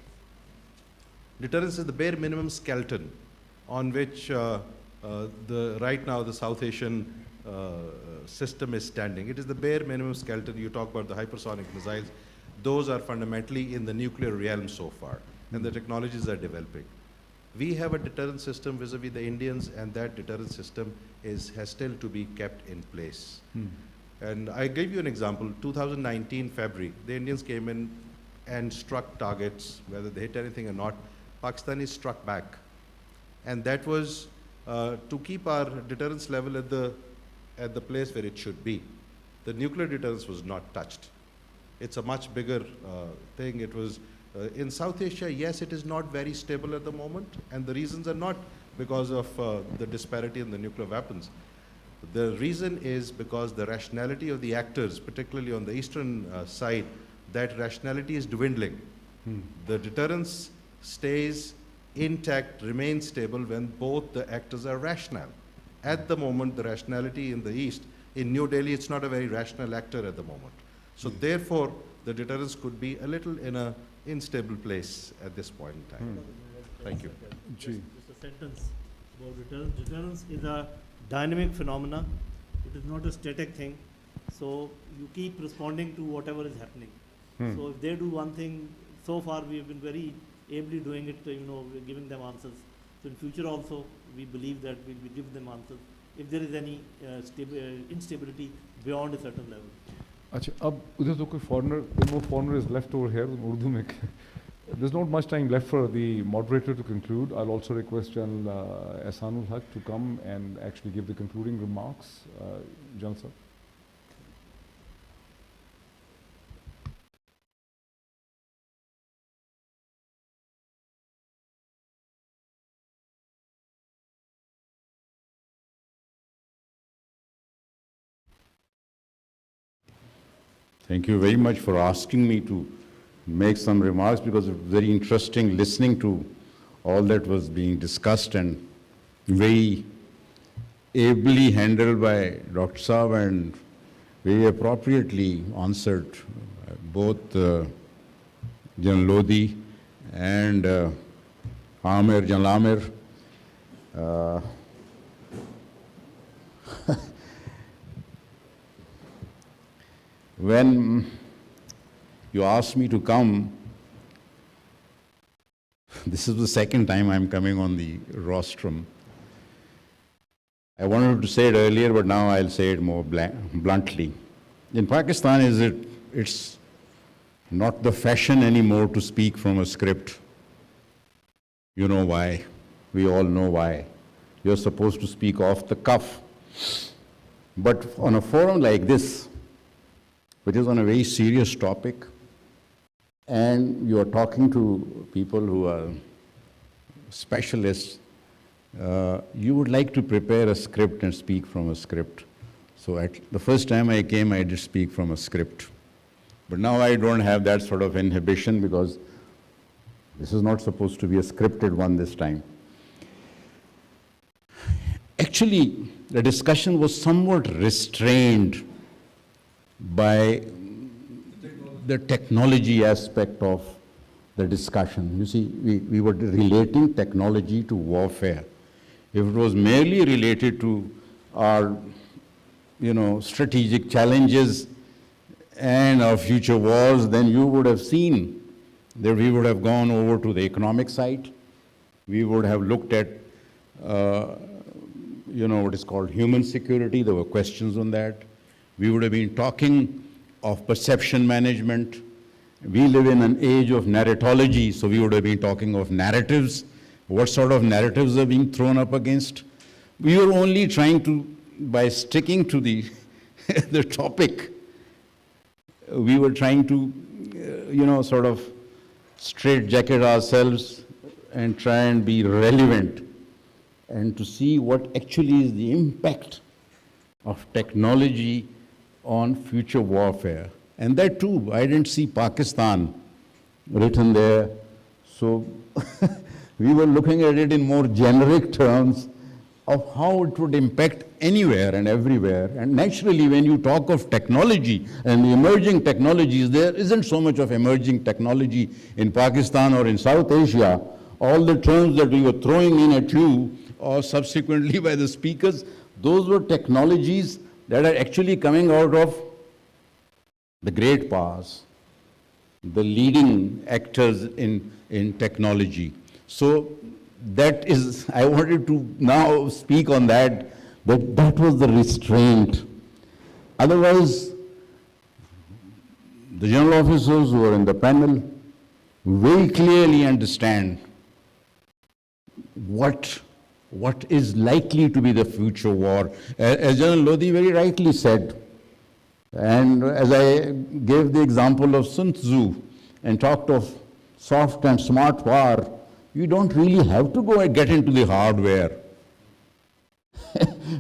the bare minimum skeleton on which right now the South Asian system is standing. It is the bare minimum skeleton. You talk about the hypersonic missiles. Those are fundamentally in the nuclear realm so far, and the technologies are developing. We have a deterrence system vis-a-vis the Indians, and that deterrence system has still to be kept in place. And I gave you an example. 2019 February, the Indians came in and struck targets, whether they hit anything or not. Pakistanis struck back. And that was to keep our deterrence level at the place where it should be. The nuclear deterrence was not touched. It's a much bigger thing. It was in South Asia, yes, it is not very stable at the moment, and the reasons are not because of the disparity in the nuclear weapons. The reason is because the rationality of the actors, particularly on the eastern side, that rationality is dwindling. The deterrence stays intact, remains stable when both the actors are rational. At the moment, the rationality in the east, in New Delhi, it's not a very rational actor at the moment. So therefore, the deterrence could be a little in an unstable place at this point in time. Thank you. Just a sentence about deterrence. Deterrence is a dynamic phenomena. It is not a static thing. So you keep responding to whatever is happening. So if they do one thing, so far we have been very ably doing it, we're giving them answers. So in future also, we believe that we'll be giving them answers if there is any instability beyond a certain level. अच्छा अब उधर तो कोई foreigner, no foreigner is left over here in Urdu में. There's not much time left for the moderator to conclude. I'll also request General Ehsanul Haq to come and actually give the concluding remarks. General sir. Thank you very much for asking me to make some remarks, because it was very interesting listening to all that was being discussed and very ably handled by Dr. Saab and very appropriately answered both General Lodi and General Amir. When you asked me to come, this is the second time I'm coming on the rostrum. I wanted to say it earlier, but now I'll say it more bluntly. In Pakistan, it's not the fashion anymore to speak from a script. You know why. We all know why. You're supposed to speak off the cuff. But on a forum like this, which is on a very serious topic, and you are talking to people who are specialists, you would like to prepare a script and speak from a script. So the first time I came, I did speak from a script. But now I don't have that sort of inhibition, because this is not supposed to be a scripted one this time. Actually, the discussion was somewhat restrained by the technology aspect of the discussion. You see, we were relating technology to warfare. If it was merely related to our, strategic challenges and our future wars, then you would have seen that we would have gone over to the economic side. We would have looked at, what is called human security. There were questions on that. We would have been talking of perception management. We live in an age of narratology, so we would have been talking of narratives. What sort of narratives are being thrown up against? We were only trying to, by sticking to the, the topic, we were trying to, sort of straitjacket ourselves and try and be relevant and to see what actually is the impact of technology on future warfare. And that too, I didn't see Pakistan written there. So we were looking at it in more generic terms of how it would impact anywhere and everywhere. And naturally, when you talk of technology and the emerging technologies, there isn't so much of emerging technology in Pakistan or in South Asia. All the terms that we were throwing in at you, or subsequently by the speakers, those were technologies that are actually coming out of the great powers, the leading actors in technology. So that is, I wanted to now speak on that, but that was the restraint. Otherwise, the general officers who were in the panel, very clearly understand what is likely to be the future war. As General Lodi very rightly said, and as I gave the example of Sun Tzu and talked of soft and smart war, you don't really have to go and get into the hardware.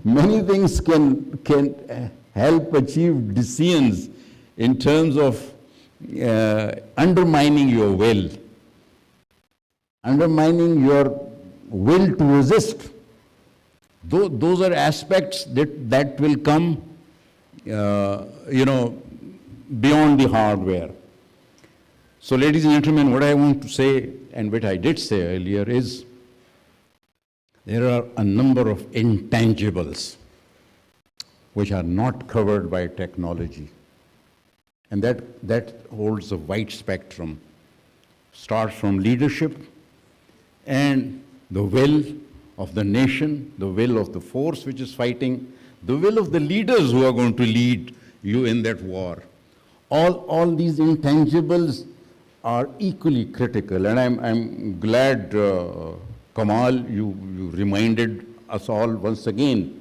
Many things can help achieve decisions in terms of undermining your will, undermining your will to resist. Those are aspects that will come, beyond the hardware. So, ladies and gentlemen, what I want to say, and what I did say earlier, is there are a number of intangibles which are not covered by technology. And that holds a wide spectrum. Starts from leadership and the will of the nation, the will of the force which is fighting, the will of the leaders who are going to lead you in that war. All these intangibles are equally critical. And I'm glad, Kamal, you reminded us all once again,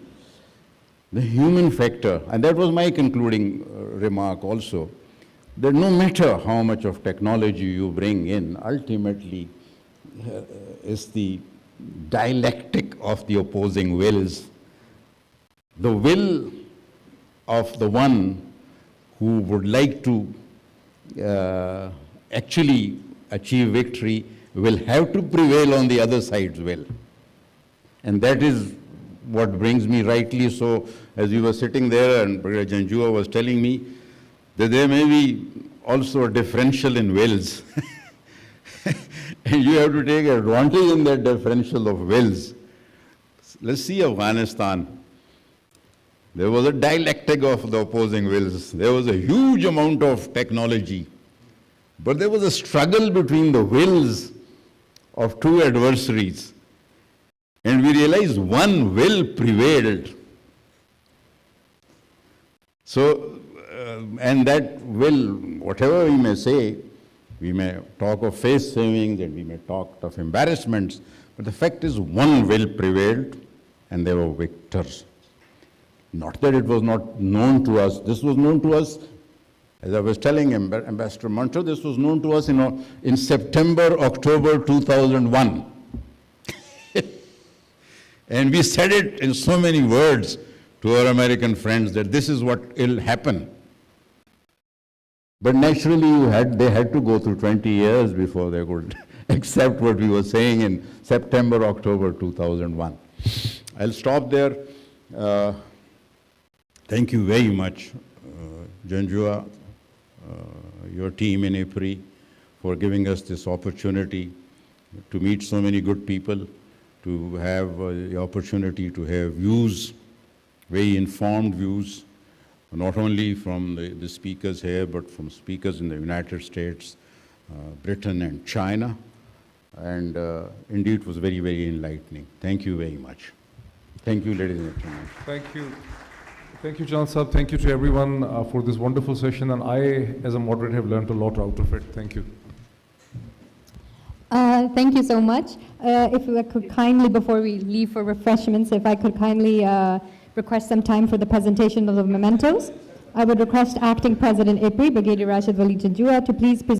the human factor, and that was my concluding remark also, that no matter how much of technology you bring in, ultimately is the dialectic of the opposing wills. The will of the one who would like to actually achieve victory will have to prevail on the other side's will. And that is what brings me rightly so, as we were sitting there and Brigadier Janjua was telling me that there may be also a differential in wills. And you have to take advantage in that differential of wills. Let's see Afghanistan. There was a dialectic of the opposing wills. There was a huge amount of technology. But there was a struggle between the wills of two adversaries. And we realized one will prevailed. So, and that will, whatever we may say, we may talk of face savings and we may talk of embarrassments, but the fact is one will prevailed and there were victors. Not that it was not known to us. This was known to us, as I was telling Ambassador Munter, this was known to us in September, October 2001. And we said it in so many words to our American friends that this is what will happen. But naturally, they had to go through 20 years before they could accept what we were saying in September, October 2001. I'll stop there. Thank you very much, Janjua, your team in IPRI, for giving us this opportunity to meet so many good people, to have the opportunity to have views, very informed views, not only from the speakers here, but from speakers in the United States, Britain and China. And indeed, it was very, very enlightening. Thank you very much. Thank you, ladies and gentlemen. Thank you. Thank you, Chand Sahab. Thank you to everyone for this wonderful session. And I, as a moderator, have learned a lot out of it. Thank you. Thank you so much. If I could kindly, before we leave for refreshments, if I could kindly request some time for the presentation of the mementos. I would request Acting President IPRI, Brigadier Rashid Wali Janjua, to please present